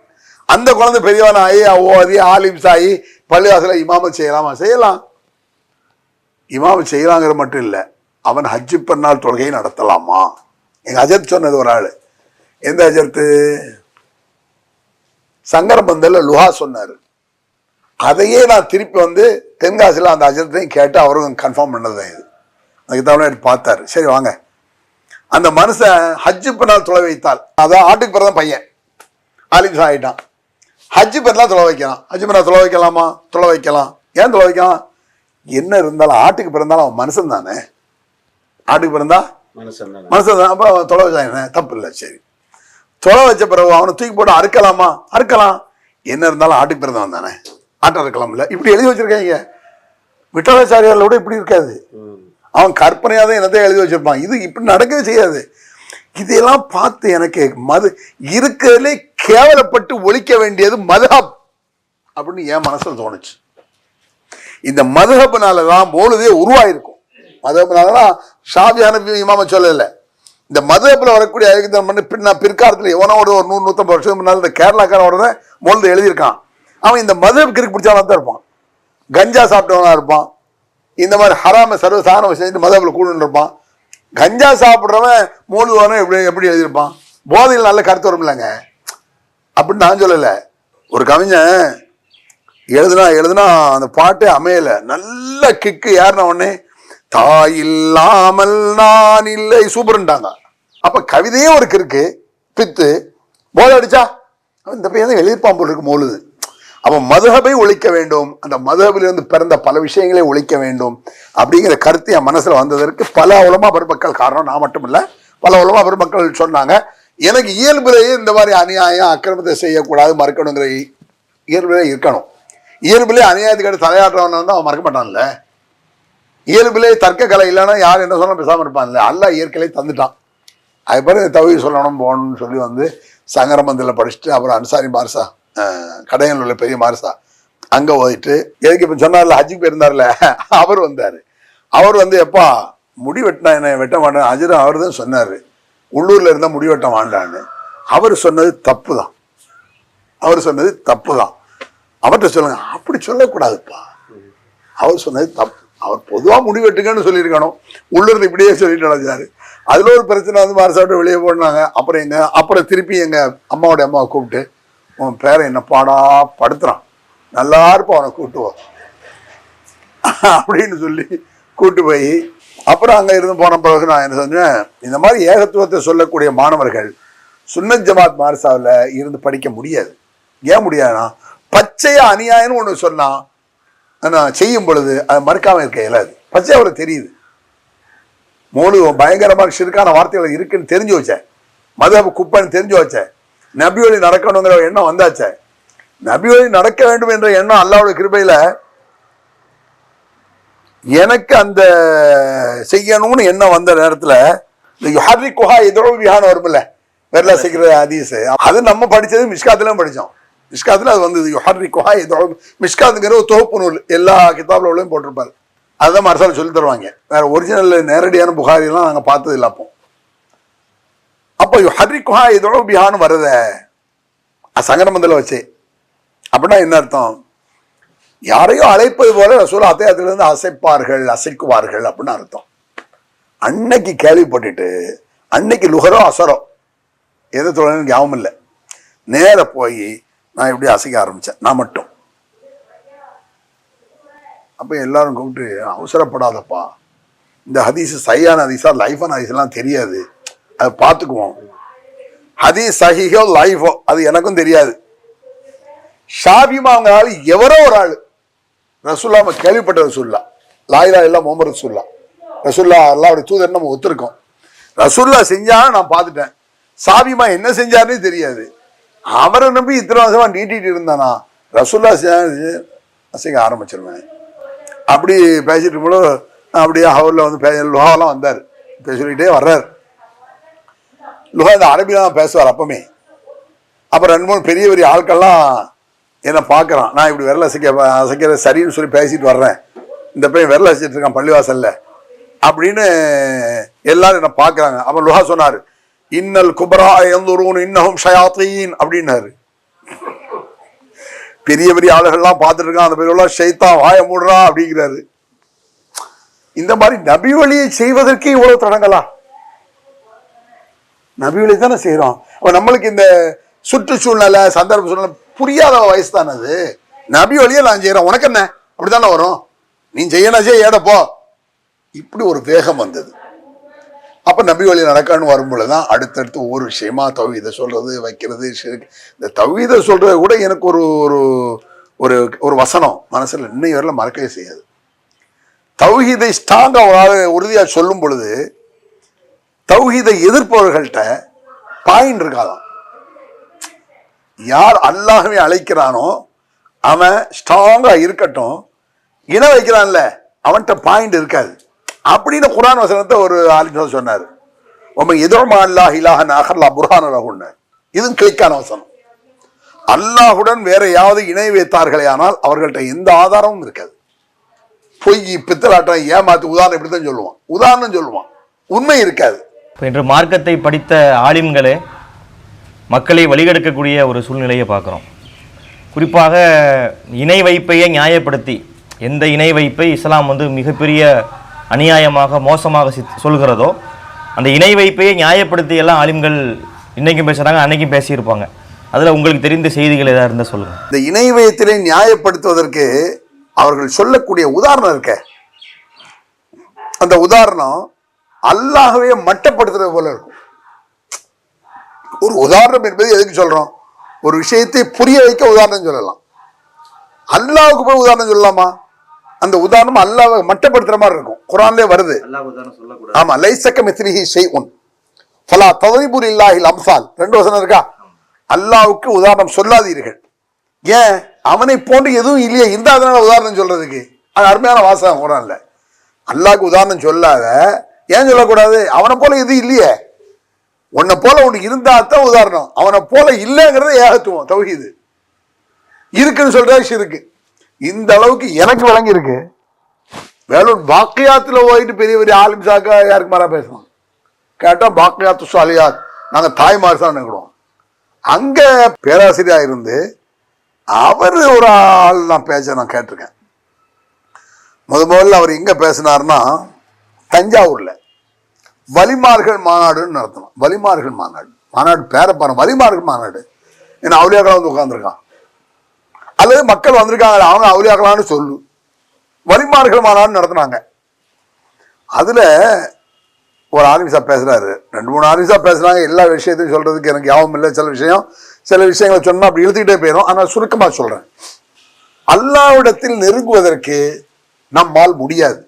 அந்த குழந்தை பெரியவன் ஆகி ஓதி ஆலிம்ஸ் ஆகி பள்ளிவாசல இமாமத் செய்யலாமா? செய்யலாம். இமாமத் செய்யலாங்கிற மட்டும் இல்லை, அவன் ஹஜ்ஜு பெருநாள் தொழுகையை நடத்தலாமா? எங்க அஜர்த் சொன்னது ஒரு ஆளு. எந்த அஜர்த்து? சங்கரபந்தல்ல லுஹா சொன்னாரு. அதையே நான் திருப்பி வந்து தென்காசியில் அந்த அஜர்த்தையும் கேட்டு அவரும் கன்ஃபார்ம் பண்ணதுதான் இது. அதுக்கு தான் பார்த்தாரு. சரி வாங்க, அந்த மனுஷன் ஹஜ்ஜு பெருநாள் தொலை வைத்தால், அதான் ஆட்டுக்கு பிறந்த பையன் ஆலிம்ஸ் ஆகிட்டான், ஹஜ்ஜு பெருநாள் தொலை வைக்கலாம். ஹஜ்ஜு பெருநாள் தொலை வைக்கலாமா? தொலை வைக்கலாம். ஏன் தொலை வைக்கலாம்? என்ன இருந்தாலும் ஆட்டுக்கு பிறந்தாலும் அவன் மனுஷன் தானே. ஆட்டுக்கு பிறந்தா மனுஷன் தான். அப்போ அவன் தொலை வச்சா தப்பு இல்லை. சரி, தொலை வச்ச பிறகு அவனை தூக்கி போட்டு அறுக்கலாமா? அறுக்கலாம். என்ன இருந்தாலும் ஆட்டுக்கு பிறந்தவன் தானே, ஆட்டை அறுக்கலாம்ல. இப்படி எழுதி வச்சிருக்காங்க. விட்டலாச்சாரியாரோட இப்படி இருக்காது. அவன் கற்பனையாக தான் என்னத்தையும் எழுதி வச்சிருப்பான். இது இப்படி நடக்கவே செய்யாது. இதெல்லாம் பார்த்து எனக்கு இருக்கிறதுலே கேவலப்பட்டு ஒழிக்க வேண்டியது மதுஹப் அப்படின்னு என் மனசுல தோணுச்சு. இந்த மதுஹப்னாலதான் மௌலுதே உருவாயிருக்கும். மதுஹப்னாலதான் ஷாஃபி ஹனஃபி இமாம சொல்லல. இந்த மதுஹப்ல வரக்கூடிய பிற்காலத்தில் எவனோ ஒரு 100-150 வருஷத்துக்கு முன்னால இந்த கேரளாக்காரோட மௌலுதை எழுதியிருக்கான். அவன் இந்த மதுஹப் கிறுக்கு பிடிச்சவனா தான் இருப்பான், கஞ்சா சாப்பிட்டவனா இருப்பான், இந்த மாதிரி ஹராம சர்வசாதாரண விஷயம் மதுஹப்ல கூடுன்னு இருப்பான். கஞ்சா சாப்பிட்றவன் மௌலுதுவான எப்படி எழுதியிருப்பான்? போதையில் நல்ல கருத்து வரும் இல்லைங்க அப்படின்னு நான் சொல்லலை. ஒரு கவிஞன் எழுதுனா அந்த பாட்டே அமையல, நல்ல கிக்கு ஏறின உடனே தாய் இல்லாமல் நான் இல்லை சூப்பர்ன்ட்டாங்க. அப்ப கவிதையே ஒரு கிறுக்கு பித்து போதை அடிச்சா இந்த பையன் எழுதியிருப்பான் போல் இருக்கு மௌலுது. அப்ப மதுஹபை ஒழிக்க வேண்டும், அந்த மதுஹபிலிருந்து பிறந்த பல விஷயங்களை ஒழிக்க வேண்டும் அப்படிங்கிற கருத்து என் மனசுல வந்ததற்கு பல உலமா பெருமக்கள் காரணம். நான் மட்டும் இல்ல, பல உலமா பெருமக்கள் சொன்னாங்க. எனக்கு இயல்பிலேயே இந்த மாதிரி அநியாயம் அக்கிரமத்தை செய்யக்கூடாது, மறுக்கணுங்கிற இயல்பிலே இருக்கணும். இயல்பிலே அநியாயத்துக்கு தலையாடுறவன் வந்து அவன் மறக்க மாட்டான்ல. இயல்பிலே தர்க்க கலை இல்லைன்னா யார் என்ன சொன்னா பேசாம இருப்பான்ல. அல்லாஹ் இயற்கையிலே தந்துட்டான். அது பிறகு தௌஹீத் சொல்லணும் போகணும்னு சொல்லி வந்து சங்கரமந்தில் படிச்சுட்டு அப்புறம் அன்சாரி மார்சா கடையில் உள்ள பெரிய மார்சா அங்க ஓதிட்டு, எதுக்கு இப்ப சொன்னார்ல ஹஜ்ஜுக்கு போயிருந்தார்ல, அவர் வந்தாரு. அவர் வந்து எப்பா முடி வெட்டினா என்ன வெட்ட மாட்டேன் அஜர் அவர் தான் சொன்னாரு, உள்ளூர்ல இருந்தா முடி வெட்ட மாட்டான்னு. அவர் சொன்னது தப்பு தான். அவர் சொன்னது தப்பு தான். அவர்கிட்ட சொல்லுங்க, அப்படி சொல்லக்கூடாதுப்பா, அவர் சொன்னது தப்பு. அவர் பொதுவா முடி வெட்டுங்கன்னு சொல்லியிருக்கணும், உள்ளூர்ல இப்படியே சொல்லிட்டு நடந்தாரு. அதுல ஒரு பிரச்சனை வந்து மார்சாவிட்டு வெளியே போனாங்க. அப்புறம் திருப்பி எங்க அம்மாவோட அம்மாவை கூப்பிட்டு, உன் பேரை என்ன பாடா படுத்துறான், நல்லா இருப்பா, அவனை கூட்டுவோம் அப்படின்னு சொல்லி கூட்டு போய் அப்புறம் அங்க இருந்து போன பிறகு நான் என்ன சொன்னேன், இந்த மாதிரி ஏகத்துவத்தை சொல்லக்கூடிய மாணவர்கள் சுன்னத் ஜமாத் மார்சாவில் இருந்து படிக்க முடியாது. ஏன் முடியாதுன்னா, பச்சையா அநியாயம்னு ஒன்று சொன்னா செய்யும் பொழுது அது மறுக்காம இருக்க இயலாது. பச்சையா அவருக்கு தெரியுது, மோலு பயங்கரமாக ஷிர்கான வார்த்தைகள் இருக்குன்னு தெரிஞ்சு வச்சேன், மதுஹப் குப்பைன்னு தெரிஞ்சு வச்சேன், நபி வழி நடக்கணுங்கிற எண்ணம் வந்தாச்சே. நபி வழி நடக்க வேண்டும் என்ற எண்ணம் அல்லாஹ்வுடைய கிருபையில எனக்கு அந்த செய்யணும்னு எண்ணம் வந்த நேரத்துல இந்த யுஹர்ரி குஹா எதிரோவியான்னு வரும்ல வெர்லா செய்கிற ஹதீஸ், அது நம்ம படிச்சது மிஷ்காத்துல படிச்சோம். மிஷ்காத்துல அது வந்து யுஹர்ரி குஹா எதிரோ, மிஷ்காத்துங்கிற ஒரு தொகுப்பு நூல் எல்லா கிதாபுல உள்ளயும் போட்டிருப்பாரு. அதுதான் மரசால சொல்லி தருவாங்க. வேற ஒரிஜினல் நேரடியான புகாரி எல்லாம் நாங்க பார்த்தது இல்லை. அப்போ யுஹர்ரி குஹா எதிரோவியான்னு வருத சங்கரமந்தில வச்சு அப்படின்னா என்ன அர்த்தம்? யாரையும் அழைப்பது போல ரசூல் அத்தியாயத்திலிருந்து அசைப்பார்கள், அசைக்குவார்கள் அப்படின்னு அர்த்தம். அன்னைக்கு கேள்விப்பட்டுட்டு அன்னைக்கு லுஹரோ அசரோ எதை தொழில் ஞாபகம் இல்லை, நேர போய் நான் இப்படி அசைக்க ஆரம்பிச்சேன், நான் மட்டும். அப்ப எல்லாரும் கூப்பிட்டு, அவசரப்படாதப்பா, இந்த ஹதீஸ் சையான ஹதீஸா லைஃபான ஹதீஸ்லாம் தெரியாது, அதை பார்த்துக்குவோம். ஹதீஸ் சஹீஹோ லைஃபோ அது எனக்கும் தெரியாது. ஷாஃபிமா அவங்க ஆள் எவரோ ஒரு ஆள் ரசூல்லா கேள்விப்பட்ட ரசூல்லா லாயிலா இல்லா முஹம்மது ரசூல்லா, ரசூல்லா அல்லாஹ்வுடைய தூதர் நம்ம ஒத்துருக்கோம். ரசூல்லா செஞ்சாலும் நான் பார்த்துட்டேன், சாபிமா என்ன செஞ்சாருன்னு தெரியாது. அவரை நம்பி இத்தனை வருஷமா நீட்டிட்டு இருந்தானா ரசூல்லா அசைக்க ஆரம்பிச்சிருவேன். அப்படி பேசிட்டு கூட அப்படியே ஹவரில் வந்து லுஹாவெல்லாம் வந்தார், சொல்லிகிட்டே வர்றார். லுஹா இந்த அரபிலாம் தான் பேசுவார் அப்பவுமே. அப்புறம் 2-3 பெரிய பெரிய ஆட்கள்லாம் என்னை பார்க்குறான், நான் இப்படி விரல் அசைக்கிற சரின்னு சொல்லி பேசிட்டு வர்றேன், இந்த பையன் விரல் அசைச்சிட்டு இருக்கான் பள்ளிவாசல்ல அப்படின்னு எல்லாரும் என்ன பார்க்குறாங்க. அப்போ லுஹா சொன்னார், இன்னல் குபரா எந்தூரும் இன்னஹும் ஷயாத்தீன் அப்படின்னாரு. பெரிய பெரிய ஆளுகள்லாம் பார்த்துட்டு இருக்கான், அந்த பேரெல்லாம் ஷைத்தான் வாய மூடுறா அப்படிங்கிறாரு. இந்த மாதிரி நபி வழியை செய்வதற்கு இவ்வளவு தடங்களா? நபி வழி தானே செய்யறோம். அப்ப நம்மளுக்கு இந்த சுற்றுச்சூழ்நிலை சந்தர்ப்ப சூழ்நிலை புரியாத வயசு தானே அது. நபி வழியை நான் செய்யறேன், உனக்கு என்ன அப்படித்தானே வரும், நீ செய்யணும் ஏடப்போ, இப்படி ஒரு வேகம் வந்தது. அப்ப நபி வழி நடக்கணும்னு வரும்பொழுதுதான் அடுத்தடுத்து ஒவ்வொரு விஷயமா தௌஹீதை சொல்றது வைக்கிறது. இந்த தௌஹீதை சொல்றது கூட எனக்கு ஒரு ஒரு ஒரு வசனம் மனசுல இன்னைய வரல மறக்கவே செய்யாது. தௌஹீதை ஸ்ட்ராங்கா ஒரு ஆள் உறுதியா சொல்லும் பொழுது தௌஹீதை எதிர்ப்பவர்கள்ட்ட பாயிண்ட் இருக்காதான். யார் அல்லாஹ்வை அழைக்கிறானோ அவன் ஸ்ட்ராங்கா இருக்கட்டும், இணை வைக்கிறான்ல அவன்கிட்ட பாயிண்ட் இருக்காது அப்படின்னு குர்ஆன் வசனத்தை ஒரு ஆலிம் சொன்னார். எதிரமா அல்லாஹ் இலாஹன் அஹல்லா புர்ஹான லஹுன்னு. இதுவும் கிளிக்கான வசனம். அல்லாஹுடன் வேற யாவது இணை வைத்தார்களே ஆனால் அவர்கள்ட்ட எந்த ஆதாரமும் இருக்காது. பொய் பித்தலாட்டம் ஏமாத்து உதாரணம் இப்படித்தான் சொல்லுவான், உதாரணம் சொல்லுவான், உண்மை இருக்காது. இன்று மார்க்கத்தை படித்த ஆலிம்களே மக்களை வழிகெடுக்கக்கூடிய ஒரு சூழ்நிலையை பார்க்குறோம். குறிப்பாக இணை வைப்பையே நியாயப்படுத்தி, எந்த இணை வைப்பை இஸ்லாம் மிகப்பெரிய அநியாயமாக மோசமாக சொல்கிறதோ அந்த இணை வைப்பையே நியாயப்படுத்தி எல்லாம் ஆலிம்கள் இன்னைக்கும் பேசுகிறாங்க, அன்னைக்கும் பேசியிருப்பாங்க. அதில் உங்களுக்கு தெரிந்த செய்திகள் ஏதாவது இருந்தால் சொல்லுங்கள். இந்த இணை வைத்திலே நியாயப்படுத்துவதற்கு அவர்கள் சொல்லக்கூடிய உதாரணம் இருக்க, அந்த உதாரணம் அல்லாஹ்வே மட்டப்படுத்துறது போல இருக்கும். ஒரு உதாரணம் என்பது எதுக்கு சொல்றோம்? ஒரு விஷயத்தை புரிய வைக்க உதாரணம் சொல்லலாம். அல்லாஹ்வுக்கு போய் உதாரணம் சொல்லலாமா? அந்த உதாரணம் அல்லாஹ்வை மட்டப்படுத்துற மாதிரி இருக்கும். குர்ஆன்லயே வருது. ஆமா, லைஸக மித்லிஹி ஷைஉன் ஃபலா தத்ரிபு லில்லாஹில் அம்சால். 2 வசனம் இருக்கா? அல்லாஹ்வுக்கு உதாரணம் சொல்லாதீர்கள். ஏன்? அவனை போன்று எதுவும் இல்லையே, இந்த அதனால உதாரணம் சொல்றதுக்கு. அது அருமையான வாசகம் குர்ஆன்ல. அல்லாஹ்வுக்கு உதாரணம் சொல்லாத, ஏன் சொல்லக்கூடாது? அவனை போல எதுவும் இல்லையே, உன்னை போல உனக்கு இருந்தா தான் உதாரணம். அவனை போல இல்லைங்கிறது ஏகத்துவம், தௌஹீது. இருக்குன்னு சொல்றது ஷிர்க். இந்த அளவுக்கு எனக்கு விளங்கி இருக்கு. வேலூர் பாக்கியாத்துல போயிட்டு பெரிய பெரிய ஆலிம் சாக்கா யாருக்கு மாறா பேசுவான். கேட்டா பாக்கியாத்து சாலியாத், நாங்க தாய்மார் தான் நினைக்கிறோம். அங்க பேராசிரியா இருந்து அவர் ஒரு ஆள் தான் பேச நான் கேட்டிருக்கேன். முதல்ல அவர் எங்க பேசினார்னா தஞ்சாவூர்ல வலிமார்கள் மாநாடுன்னு நடத்தணும். வலிமார்கள் மாநாடு பேர பாருங்க, வலிமார்கள் மாநாடு. ஏன்னா அவுலியாக்களா வந்து உட்காந்துருக்கான், அல்லது மக்கள் வந்திருக்காங்க அவங்க அவுலியாக்களான்னு சொல்லு. வலிமார்கள் மாநாடு நடத்தினாங்க. அதுல ஒரு ஆலிம்சா பேசுறாரு, 2-3 ஆலிம்சா பேசுறாங்க. எல்லா விஷயத்தையும் சொல்றதுக்கு எனக்கு யாவும் இல்லை. சில விஷயங்களை சொன்னா அப்படி இழுத்துக்கிட்டே போயிடும். ஆனால் சுருக்கமா சொல்றேன், அல்லாஹ்விடத்தில் நெருங்குவதற்கு நம்மால் முடியாது.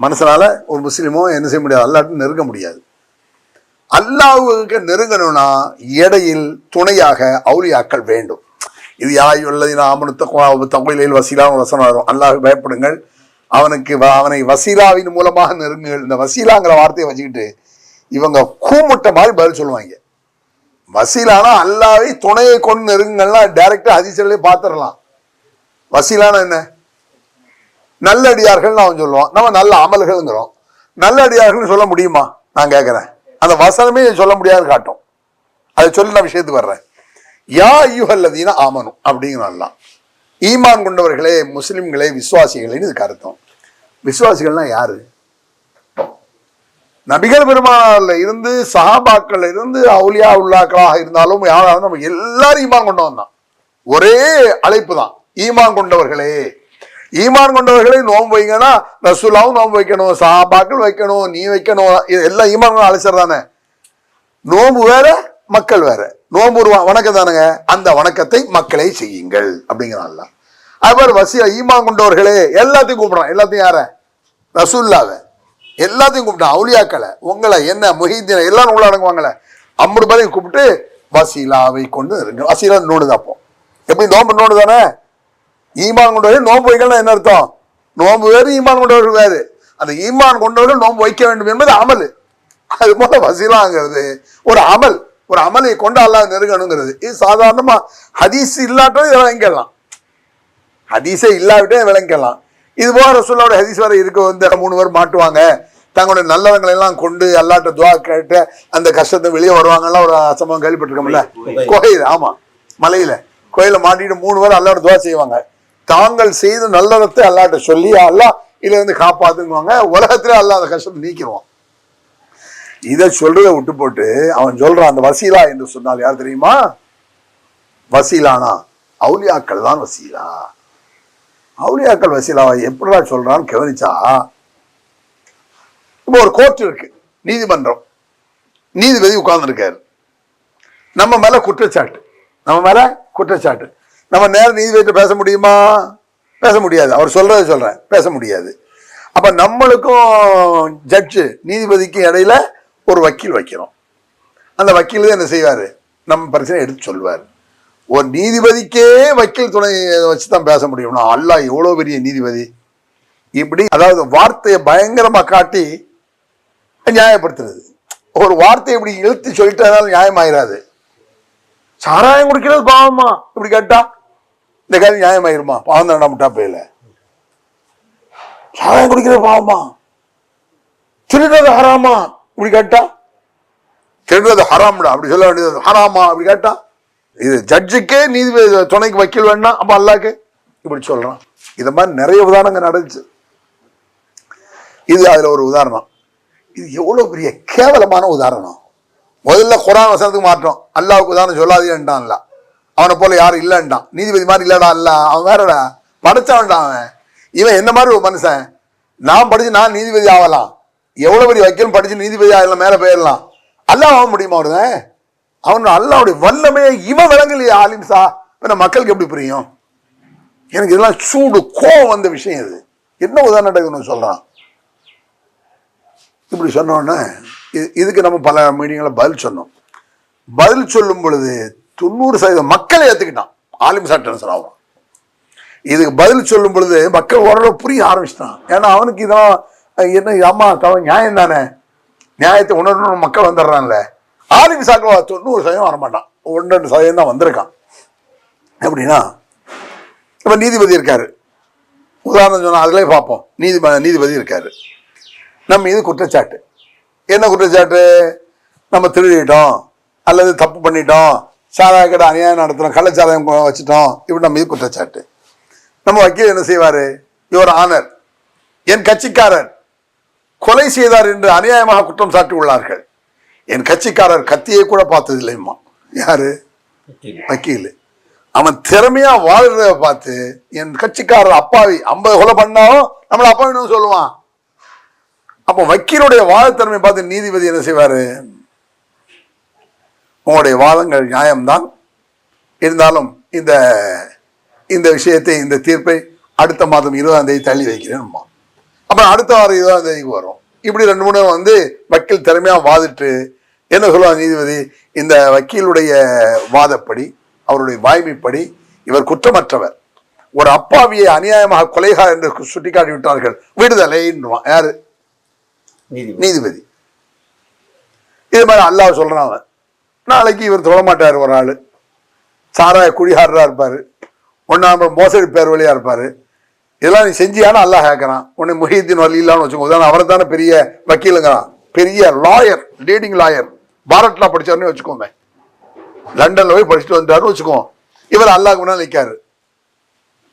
மனசனால ஒரு முஸ்லீமோ என்ன செய்ய முடியாது, அல்லாஹ்விட்டு நெருங்க முடியாது. அல்லாஹ்வுக்கு நெருங்கணும்னா இடையில் துணையாக அவுலியாக்கள் வேண்டும். இது யாயுள்ளதின் ஆமனுத்தகையில் வசீலாவும் வசனம் வரும். அல்லாஹ் பயப்படுங்கள், அவனை வசீலாவின் மூலமாக நெருங்குங்கள். இந்த வசீலாங்கிற வார்த்தையை வச்சுக்கிட்டு இவங்க கூமுட்ட மாதிரி பதில் சொல்லுவாங்க. வசீலானா அல்லாஹ்வை துணையை கொண்டு நெருங்குங்கள்லாம் டைரக்டா ஹதீஸ்லயே பார்த்துடலாம். வசீலானா என்ன? நல்லடியார்கள் அவன் சொல்லுவான், நம்ம நல்ல அமல்கள்ங்கிறோம். நல்லடியார்கள் சொல்ல முடியுமா? நான் கேட்கிறேன். அந்த வசனமே சொல்ல முடியாது காட்டும். அதை சொல்லி நான் விஷயத்துக்கு வர்றேன். யா ஐயுஹல்லதீன ஆமனு அப்படிங்கிறலாம், ஈமான் கொண்டவர்களே, முஸ்லிம்களே, விசுவாசிகளேன்னு இதுக்கு அர்த்தம். விசுவாசிகள்னா யாரு? நபிகள் பெருமானார்ல இருந்து சஹாபாக்கள்ல இருந்து அவுலியா உள்ளாக்களாக இருந்தாலும் யாராலும் நம்ம எல்லாரும் ஈமான் கொண்டவன் தான். ஒரே அழைப்பு தான், ஈமான் கொண்டவர்களே. ஈமான் கொண்டவர்களை நோன்பு வைங்கன்னா ரசூலாவும் நோன்பு வைக்கணும், சஹாபாக்கள் வைக்கணும், நீ வைக்கணும். எல்லாம் ஈமான் அழைச்சர் தானே. நோன்பு வேற, மக்கள் வேற. நோன்பு வணக்கம் தானுங்க, அந்த வணக்கத்தை மக்களை செய்யுங்கள் அப்படிங்கிறான். அவர் வசியா ஈமான் கொண்டவர்களே எல்லாத்தையும் கூப்பிடுறான். எல்லாத்தையும் யார? ரசூல்லாவை எல்லாத்தையும் கூப்பிட்டான். அவுலியாக்களை, உங்களை, என்ன முஹீதீனை எல்லாரும் உள்ள அடங்குவாங்களே 50 பேரையும் கூப்பிட்டு வசீலாவை கொண்டு இருங்க. வசீலா நோடு தான். அப்போ எப்படி நோம்பு நோடு தானே? ஈமான் கொண்டவர்கள் நோன்பு வைக்கணும் என்ன அர்த்தம்? நோன்பு வேறு, ஈமான் கொண்டவர்கள் வேறு. அந்த ஈமான் கொண்டவர்கள் நோன்பு வைக்க வேண்டும் என்பது அமல். அது போல வசீலாங்கிறது ஒரு அமல், ஒரு அமலை கொண்டு அல்லாஹ் நெருங்கணுங்கிறது. இது சாதாரணமா ஹதீஸ் இல்லாட்டும் இதை விளங்கிக்கலாம், ஹதீஸே இல்லாவிட்டே விளங்கிக்கலாம். இது போல ரசூலுல்லாஹ்வுடைய ஹதீஸ் வரை இருக்க வந்து 3 பேர் மாட்டுவாங்க, தங்களுடைய நல்லவங்களை எல்லாம் கொண்டு அல்லாட்ட துவா கேட்டு அந்த கஷ்டத்தை வெளியே வருவாங்கலாம். ஒரு சம்பவம் கேள்விப்பட்டிருக்கோம்ல, கோயில், ஆமா, மலையில கோயில மாட்டிட்டு 3 பேர் அல்லாட்ட துவா செய்வாங்க. தாங்கள் செய்த நல்லறத்தை அல்லாட்ட சொல்லி அல்லாஹ் இதுல இருந்து காப்பாத்துங்குவாங்க. உலகத்துல அல்லாஹ் அந்த கஷ்டத்தை நீக்கிடுவான். இதை சொல்றதை விட்டு போட்டு அவன் சொல்றான் அந்த வசீலா என்று சொன்னால் யார் தெரியுமா? வசீலானா அவுலியாக்கள் தான் வசீலா. அவுலியாக்கள் வசீலாவை எப்படிடா சொல்றான்னு கவனிச்சா, இப்போ ஒரு கோர்ட் இருக்கு, நீதிமன்றம், நீதிபதி உட்கார்ந்து இருக்காரு, நம்ம மேல குற்றச்சாட்டு, நம்ம நேரம் நீதிபதிட்டு பேச முடியுமா? பேச முடியாது. அவர் சொல்றதை சொல்றேன், பேச முடியாது. அப்ப நம்மளுக்கும் ஜட்ஜு நீதிபதிக்கும் இடையில ஒரு வக்கீல் வைக்கிறோம். அந்த வக்கீல் தான் என்ன செய்வாரு? நம்ம பிரச்சனை எடுத்து சொல்வார். ஒரு நீதிபதிக்கே வக்கீல் துணை வச்சுதான் பேச முடியும்னா அல்லாஹ் எவ்வளவு பெரிய நீதிபதி. இப்படி அதாவது வார்த்தையை பயங்கரமா காட்டி நியாயப்படுத்துறது. ஒரு வார்த்தையை இப்படி இழுத்து சொல்லிட்டதுனால நியாயமாயிராது. சாராயம் குடிக்கிறது பாவமா இப்படி கேட்டா இந்த காலம் நியாயமாயிருமா? பாவம் தான் முட்டா போயில. சாராயம் குடிக்கிறது பாவமா? திருடுறது ஹராமா இப்படி கேட்டா? திருடுறது ஹராம்டா அப்படி சொல்ல வேண்டியது ஹராமா அப்படி கேட்டா? இது ஜட்ஜுக்கே நீதிபதி துணைக்கு வக்கீல் வேணா, அப்ப அல்லாஹ்க்கு இப்படி சொல்றான். இத மாதிரி நிறைய உதாரணங்கள் நடந்துச்சு. இது அதுல ஒரு உதாரணம். இது எவ்வளவு பெரிய கேவலமான உதாரணம். முதல்ல குர்ஆன் வசனத்துக்கு மாற்றோம். அல்லாஹ்வுக்கு உதாரணம் சொல்லாதீன்ட்டான்ல, அவனை போல யாரும் இல்லைன்ட்டான். நீதிபதி மாதிரி இல்லடா, இல்ல அவன் வேறடா, படைச்சவன்டான் அவன். இவன் என்ன மாதிரி ஒரு மனுஷன்? நான் படிச்சு நான் நீதிபதி ஆகலாம், எவ்வளவு பெரிய வக்கீலும் படிச்சு நீதிபதி ஆகலாம், மேல போயிடலாம். அல்லாஹ் ஆக முடியுமா? அவருதான் அவன் அல்லாஹ்வுடைய வல்லமையை இவன் விளங்கலையே ஆலிம்சா. மக்களுக்கு எப்படி புரியும்? எனக்கு இதெல்லாம் சூடு கோவம் வந்த விஷயம். இது என்ன உதாரணம் சொல்றான்? இப்படி சொன்னோன்னா இதுக்கு நம்ம பல மீட்டிங்களை பதில் சொன்னோம். பதில் சொல்லும் பொழுது 90% மக்களை ஏத்துக்கிட்டான். ஆலிம்சா டென்ஷன் ஆகும். இதுக்கு பதில் சொல்லும் பொழுது மக்கள் ஓரளவு புரிய ஆரம்பிச்சிட்டான். ஏன்னா அவனுக்கு இதான் என்ன அம்மா நியாயம் தானே, நியாயத்தை உணரணும் மக்கள் வந்துடுறான்ல. ஆலிம்சாக்கள் 90% வரமாட்டான், 1-2% தான் வந்திருக்கான். எப்படின்னா இப்ப நீதிபதி இருக்காரு, உதாரணம் சொன்னா அதுலயே பார்ப்போம். நீதிபதி இருக்காரு, நம்ம இது குற்றச்சாட்டு. என்ன குற்றச்சாட்டு? நம்ம திருடிட்டோம் அல்லது தப்பு பண்ணிட்டோம், சாராய கடை அநியாயம் நடத்துறோம், கள்ளச்சாராயம் வச்சுட்டோம், இப்படி நம்ம இது குற்றச்சாட்டு. நம்ம வக்கீல் என்ன செய்வாரு? யுவர் ஆனர், என் கட்சிக்காரர் கொலை செய்தார் என்று அநியாயமாக குற்றம் சாட்டி உள்ளார்கள். என் கட்சிக்காரர் கத்தியை கூட பார்த்தது இல்லைம்மா. யாரு? வக்கீல். அவன் திறமையா வாழ்றத பார்த்து என் கட்சிக்காரர் அப்பாவி 50 கொலை பண்ணாலும் நம்மள அப்பாவின்னு சொல்லுவான். அப்போ வக்கீலுடைய வாதத்திறமை பார்த்து நீதிபதி என்ன செய்வாரு? உங்களுடைய வாதங்கள் நியாயம்தான், இருந்தாலும் இந்த விஷயத்தை, இந்த தீர்ப்பை அடுத்த மாதம் 20ஆம் தேதி தள்ளி வைக்கிறேன். அப்புறம் அடுத்த வாரம் 20ஆம் தேதிக்கு வரும். இப்படி 2-3 வந்து வக்கீல் திறமையா வாதிட்டு என்ன சொல்லுவாங்க நீதிபதி? இந்த வக்கீலுடைய வாதப்படி, அவருடைய வாய்மைப்படி இவர் குற்றமற்றவர், ஒரு அப்பாவியை அநியாயமாக கொலைகார் என்று சுட்டிக்காட்டி விட்டார்கள், விடுதலைன்றான். யாரு? நீதிபதி. இது மாதிரி அல்லாஹ் சொல்றான். நாளைக்கு இவர் தொட மாட்டார். ஒரு ஆளு சாராய குடிகாரரா இருப்பாரு, ஒன்னாம் மோசடி பேர் வழியா இருப்பாரு. இதெல்லாம் நீ செஞ்சியானா அல்லாஹ் கேட்கறான். உன்னை முஹிதீன் வலி இல்லான்னு வச்சுக்கோங்க. அவரை தானே பெரிய வக்கீலுங்கிறான், பெரிய லாயர், லீடிங் லாயர், பாரத்லா படிச்சாருன்னு வச்சுக்கோங்க, லண்டன்ல போய் படிச்சுட்டு வந்தாருன்னு வச்சுக்கோம். இவர் அல்லாஹ் முன்னாடி நிற்காரு.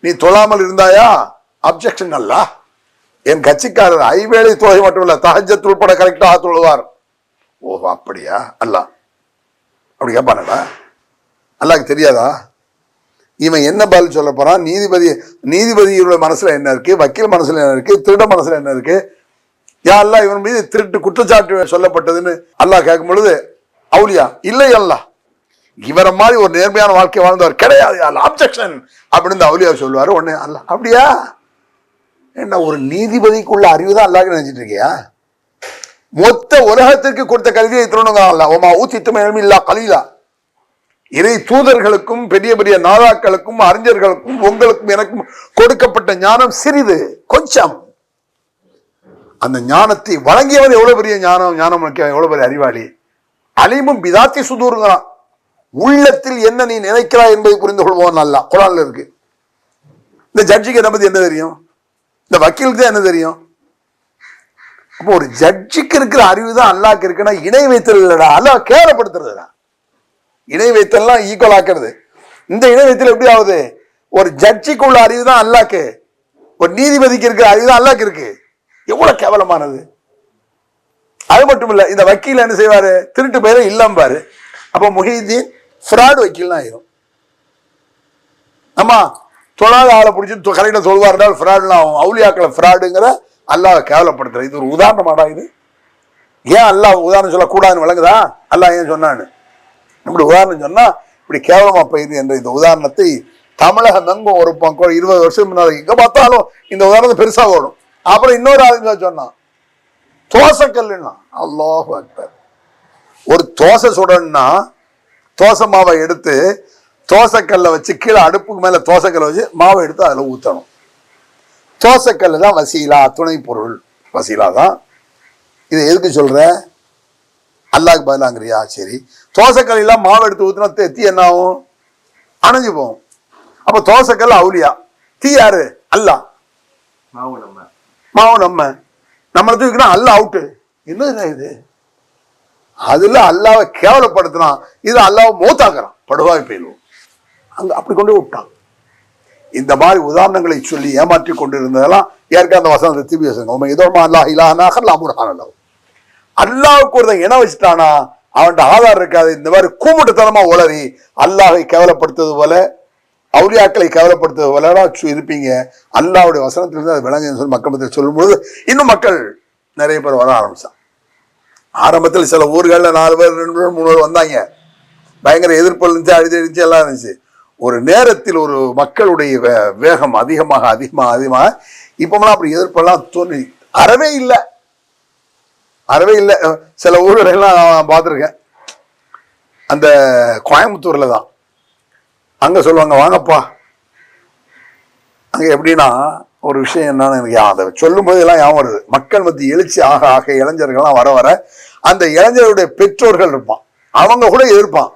நீ தொழாமல் இருந்தாயா? அப்ஜெக்ஷன். அல்ல, என் கட்சிக்காரர் ஐவேளை தொகை மட்டும் இல்ல, தஹஜ்ஜத் உட்பட கரெக்டாக தொழுவார். ஓ அப்படியா? அல்லாஹ் அப்படி கேட்பானடா? அல்லாஹ்க்கு தெரியாதா? இவன் என்ன பதில் சொல்ல போறான்? நீதிபதியோட மனசுல என்ன இருக்கு, வக்கீல் மனசுல என்ன இருக்கு, திருட மனசுல என்ன இருக்கு? யா அல்லாஹ் இவன் மீது திருட்டு குற்றச்சாட்டு சொல்லப்பட்டதுன்னு அல்லாஹ் கேட்கும் பொழுது அவுலியா இல்லை, அல்லாஹ் இவரை மாதிரி ஒரு நேர்மையான வாழ்க்கை வாழ்ந்தவர் கிடையாது, அப்ஜெக்ஷன் அப்படின்னு அவுலியா சொல்லுவாரு. உடனே அல்லாஹ் அப்படியா? என்ன ஒரு நீதிபதிக்குள்ள அறிவுதான் அல்லாஹ்க்கு நினைச்சிட்டு இருக்கியா? மொத்த உலகத்திற்கு கொடுத்த கல்வியை திருணுங்க. அல்ல ஓமா ஊத்தித்துமே இல்லா கலீலா, இறை தூதர்களுக்கும் பெரிய பெரிய நாதாக்களுக்கும் அறிஞர்களுக்கும் உங்களுக்கும் எனக்கும் கொடுக்கப்பட்ட ஞானம் சிறிது, கொஞ்சம். அந்த ஞானத்தை வழங்கியவர் எவ்வளவு பெரிய ஞானம் எவ்வளவு பெரிய அறிவாளி. அலிமும் பிதாத்தி சுதூருங்கிறான். உள்ளத்தில் என்ன நீ நினைக்கிறாய் என்பதை புரிந்து கொள்வோம். நல்லா குரான்ல இருக்கு. இந்த ஜட்ஜிக்கு என்ன பத்தி என்ன தெரியும்? இந்த வக்கீலுக்கு தான் என்ன தெரியும்? அப்போ ஒரு ஜட்ஜிக்கு இருக்கிற அறிவு தான் அல்லாஹ்க்கு இருக்குன்னா இணை வைத்தல் இல்லடா, அல்லாஹ் கேவலப்படுத்துறதுடா. இணை வைத்தல்லாம் ஈக்குவல் ஆக்குறது. இந்த இணை வைத்தல் எப்படி ஆகுது? ஒரு ஜட்ஜிக்கு உள்ள அறிவு தான் அல்லாஹ்க்கு, ஒரு நீதிபதிக்கு இருக்கிற அறிவு தான் அல்லாஹ்க்கு இருக்கு. எவ்வளவு கேவலமானது. அது மட்டும் இல்ல, இந்த வக்கீல் என்ன செய்வாரு? திருட்டு பேரை இல்லாம்பாரு. அப்ப முஹிதீன் ஃப்ராட் வக்கீல் ஆயிரும். ஆமா, தொழாத ஆளை பிடிச்சி கரெக்டா சொல்வாருன்னா ஃப்ராட்லாம் ஆகும். அவுலியாக்களை ஃப்ராடுங்கிற அல்லாஹ் கேவலப்படுத்துற இது ஒரு உதாரணமாடா இது? ஏன் அல்லாஹ் உதாரணம் சொல்லக்கூடாதுன்னு விளங்குதா? அல்லாஹ் ஏன் சொன்னான்னு இப்படி உதாரணம் சொன்னா இப்படி கேவலமா போயிரு என்ற இந்த உதாரணத்தை தமிழகம் எங்கும் ஒரு 20 வருஷம் முன்னாடி எங்க பார்த்தாலும் இந்த உதாரணத்தை பெருசா ஓடும். அப்புறம் இன்னொரு ஆளுங்க சொன்னான் தோசைக்கல்லுன்னா. அல்லாஹ் அக்பர். ஒரு தோசை சுடணும்னா தோசை மாவை எடுத்து தோசைக்கல்ல வச்சு கீழே அடுப்புக்கு மேல தோசைக்கல்ல வச்சு மாவை எடுத்து அதுல ஊற்றணும். தோசைக்கல்லு தான் வசீலா, துணை பொருள். வசீலா தான். இது எதுக்கு சொல்ற? அல்லாஹ்க்கு பதிலாங்கிறியா? சரி, தோசைக்கல் எல்லாம் மாவு எடுத்து ஊற்றினா தீ என்ன ஆகும்? அணைஞ்சு போகும். அப்ப தோசைக்கல் அவுலியா, தீ யாரு? அல்லாஹ். மாவு நம்மளை தூக்கினா அல்லாஹ் அவுட்டு. என்ன இது? அதுல அல்லாவை கேவலப்படுத்தினா இது அல்லாவை மூத்தாக்குறான். படுவாய் போயிடுவோம். அங்க அப்படி கொண்டு விட்டான். இந்த மாதிரி உதாரணங்களை சொல்லி ஏமாற்றி கொண்டிருந்ததெல்லாம் ஏற்க அந்த வசனத்தை திருப்பி வச்சுங்க. இதோமா அல்லாஹ் இலாஹனாக அல்லாஹ் அல்லாவுக்கு ஒருத்தன் இணை வச்சுட்டானா அவன்கிட்ட ஆதாரம் இருக்காது. இந்த மாதிரி கூமுட்டுத்தனமா உளறி அல்லாஹை கேவலப்படுத்துவது போல, அவுலியாக்களை கேவலப்படுத்துவது போல இருப்பீங்க. அல்லாவுடைய வசனத்திலிருந்து அது விளங்குன்னு சொல்லி மக்கள் மத்தியில் சொல்லும்போது இன்னும் மக்கள் நிறைய பேர் வர ஆரம்பிச்சான். ஆரம்பத்தில் சில ஊர்களில் 4 பேர் 2 பேர் 3 பேர் வந்தாங்க. பயங்கர எதிர்ப்பு இருந்துச்சு, அழுது எல்லாம் இருந்துச்சு. ஒரு நேரத்தில் ஒரு மக்களுடைய வேகம் அதிகமாக இப்பமெல்லாம் அப்படி எதிர்ப்பெல்லாம் தோன்றி அறவே இல்லை. சில ஊர்களெல்லாம் நான் பார்த்துருக்கேன். அந்த கோயம்புத்தூர்ல தான். அங்க சொல்லுவாங்க, வாங்கப்பா. அங்க எப்படின்னா ஒரு விஷயம் என்னன்னு எனக்கு அதை சொல்லும் போது எல்லாம் ஞாபகம் வருது. மக்கள் மத்திய எழுச்சி ஆக இளைஞர்கள்லாம் வர அந்த இளைஞர்களுடைய பெற்றோர்கள் இருப்பான், அவங்க கூட எதிர்ப்பான்.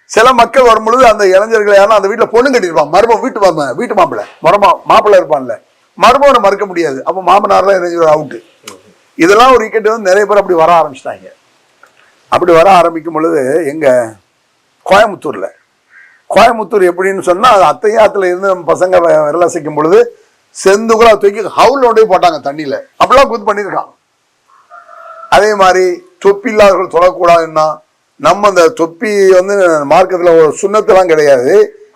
சில மக்கள் வரும்பொழுது அந்த இளைஞர்களை யாரும் அந்த வீட்டுல பொண்ணு கட்டிருப்பான். வீட்டு மாப்பிள்ளை மாப்பிள்ளை இருப்பான்ல, மருமகனை மறுக்க முடியாது. அப்ப மாமனார்லாம் இளைஞர் அவுட்டு. இதெல்லாம் ஒரு இக்கட்டு வந்து நிறைய பேர் அப்படி வர ஆரம்பிச்சிட்டாங்க. அப்படி வர ஆரம்பிக்கும் பொழுது எங்க கோயம்புத்தூர் எப்படின்னு சொன்னா அது அத்தையாத்துல இருந்து பசங்க விரலசைக்கும் பொழுது செந்துகுலா தூக்கி ஹவுலோடய போட்டாங்க தண்ணியில. அப்படிலாம் கூத்து பண்ணியிருக்கான். அதே மாதிரி தொப்பி இல்லாதவர்கள் தொழக்கூடாதுன்னா நம்ம அந்த தொப்பி வந்து மார்க்கத்தில் ஒரு சுண்ணத்தெல்லாம் கிடையாது,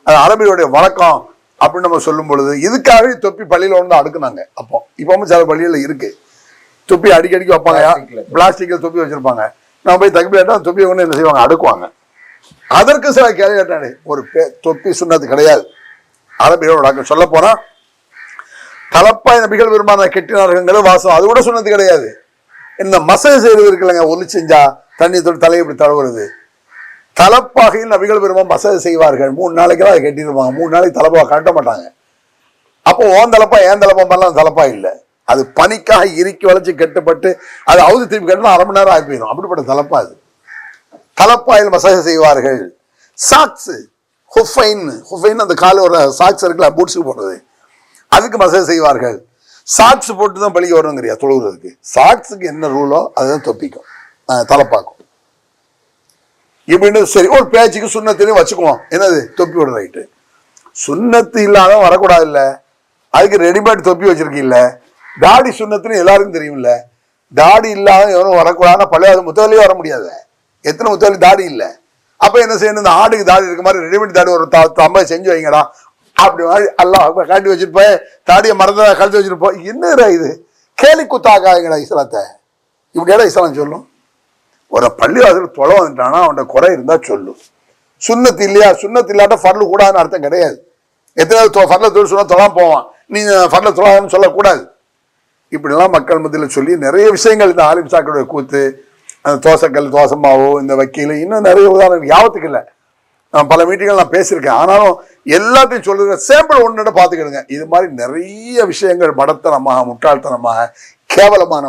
அது அரபியோடைய வழக்கம் அப்படின்னு நம்ம சொல்லும் பொழுது இதுக்காகவே தொப்பி பள்ளியில வந்து அடுக்குனாங்க. அப்போ இப்பவும் சில பள்ளியில இருக்கு தொப்பி அடிக்கடிக்கு வைப்பாங்க. பிளாஸ்டிக்ல தொப்பி வச்சிருப்பாங்க. நம்ம போய் தகுப்பிட்டா தொப்பி ஒன்று என்ன செய்வாங்க, அடுக்குவாங்க. அதற்கு சில கேள்வி கேட்டானே, ஒரு தொப்பி சுண்ணத்து கிடையாது அரபியோட. சொல்ல போனா தலப்பாய் நபிகள் விரும்பாத கெட்டினார்கள் வாசம், அது கூட சுண்ணத்து கிடையாது. இந்த மசேஜ் செய்வது இருக்குல்லங்க, ஒலி செஞ்சா தண்ணி தொட்டு தலையை இப்படி தழுவுறது, தலப்பாகையில் நபிகள் விரும்பம் மசேஜ் செய்வார்கள். 3 நாளைக்கெல்லாம் அதை கட்டிடுவாங்க. 3 நாளைக்கு தலப்பா கட்ட மாட்டாங்க. அப்போ ஓன் தலப்பா ஏன் தலப்பா பண்ணலாம், தலப்பா இல்லை. அது பனிக்காக இறுக்கி வளைச்சு கட்டப்பட்டு அது அவுது திருப்பி கட்டினா 1/2 மணி நேரம் ஆகி போயிடும். அப்படிப்பட்ட தலப்பா அது. தலப்பாயில் மசாஜ் செய்வார்கள். சாக்ஸ் ஹுஃபைன் அந்த கால ஒரு சாக்ஸ் இருக்குல்ல, பூட்ஸுக்கு போடுறது, அதுக்கு மசாஜ் செய்வார்கள். சாக்ஸ் போட்டு தான் பழிக்க வரணுங்கிறியா தொழுகிறதுக்கு? சாக்ஸுக்கு என்ன ரூலோ அதுதான் தொப்பிக்கும், தலப்பாக்கும். இப்படின்னு சரி ஒரு பேச்சுக்கு சுண்ணத்திலையும் வச்சுக்குவோம். என்னது தொப்பி விட ரைட்டு. சுண்ணத்து இல்லாத வரக்கூடாது இல்ல, அதுக்கு ரெடிமேட் தொப்பி வச்சிருக்கீல்ல. தாடி சுண்ணத்துன்னு எல்லாருக்கும் தெரியும்ல. தாடி இல்லாத எவனும் வரக்கூடாதுன்னா பழைய முத்தவலியே வர முடியாது. எத்தனை முத்தவலி தாடி இல்லை. அப்ப என்ன செய்யணும், இந்த ஆடுக்கு தாடி இருக்க மாதிரி ரெடிமேட் தாடி ஒரு 50 செஞ்சு வைங்கடா. அப்படி மாதிரி எல்லாம் கட்டி வச்சுருப்பேன், தாடியை மறந்த கழுத்து வச்சிருப்போம். என்னடா இது, கேலி குத்தாக்காங்கடா இஸ்லாத்தை. இப்படியாடா இஸ்லாம் சொல்லும்? ஒரு பள்ளிவாசல் தொலை வந்துட்டானா அவன்கிட்ட குறை இருந்தா சொல்லும். சுண்ணத்து இல்லையா, சுண்ணத்து இல்லாட்ட ஃபர்லு கூடாதுன்னு அர்த்தம் கிடையாது. எத்தனை ஃபர்ல தொழில் சொன்னா தொழாம போவான், நீ ஃபர்ல தொழாதுன்னு சொல்லக்கூடாது. இப்படிலாம் மக்கள் மத்தியில் சொல்லி நிறைய விஷயங்கள் இந்த ஆலிம் சாக்களுடைய கூத்து, அந்த தோசைக்கல் தோசை மாவு, இந்த வக்கீல், இன்னும் நிறைய உதாரணம் யாவத்துக்கு இல்லை. நான் பல மீட்டிங்கள் நான் பேசியிருக்கேன். ஆனாலும் எல்லாத்தையும் சொல்லுற சாம்பிள் ஒன்று பார்த்துக்கிடுங்க. இது மாதிரி நிறைய விஷயங்கள் மடத்தனமாக, முட்டாள்தனமாக, கேவலமான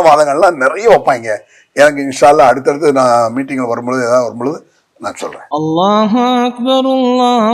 வாதங்கள்லாம் நிறைய வைப்பாங்க. எனக்கு இன்ஷா அல்லாஹ் அடுத்தடுத்து நான் மீட்டிங்கில் வரும்பொழுது ஏதாவது வரும்பொழுது நான் சொல்றேன். அல்லாஹு அக்பர், அல்லாஹ்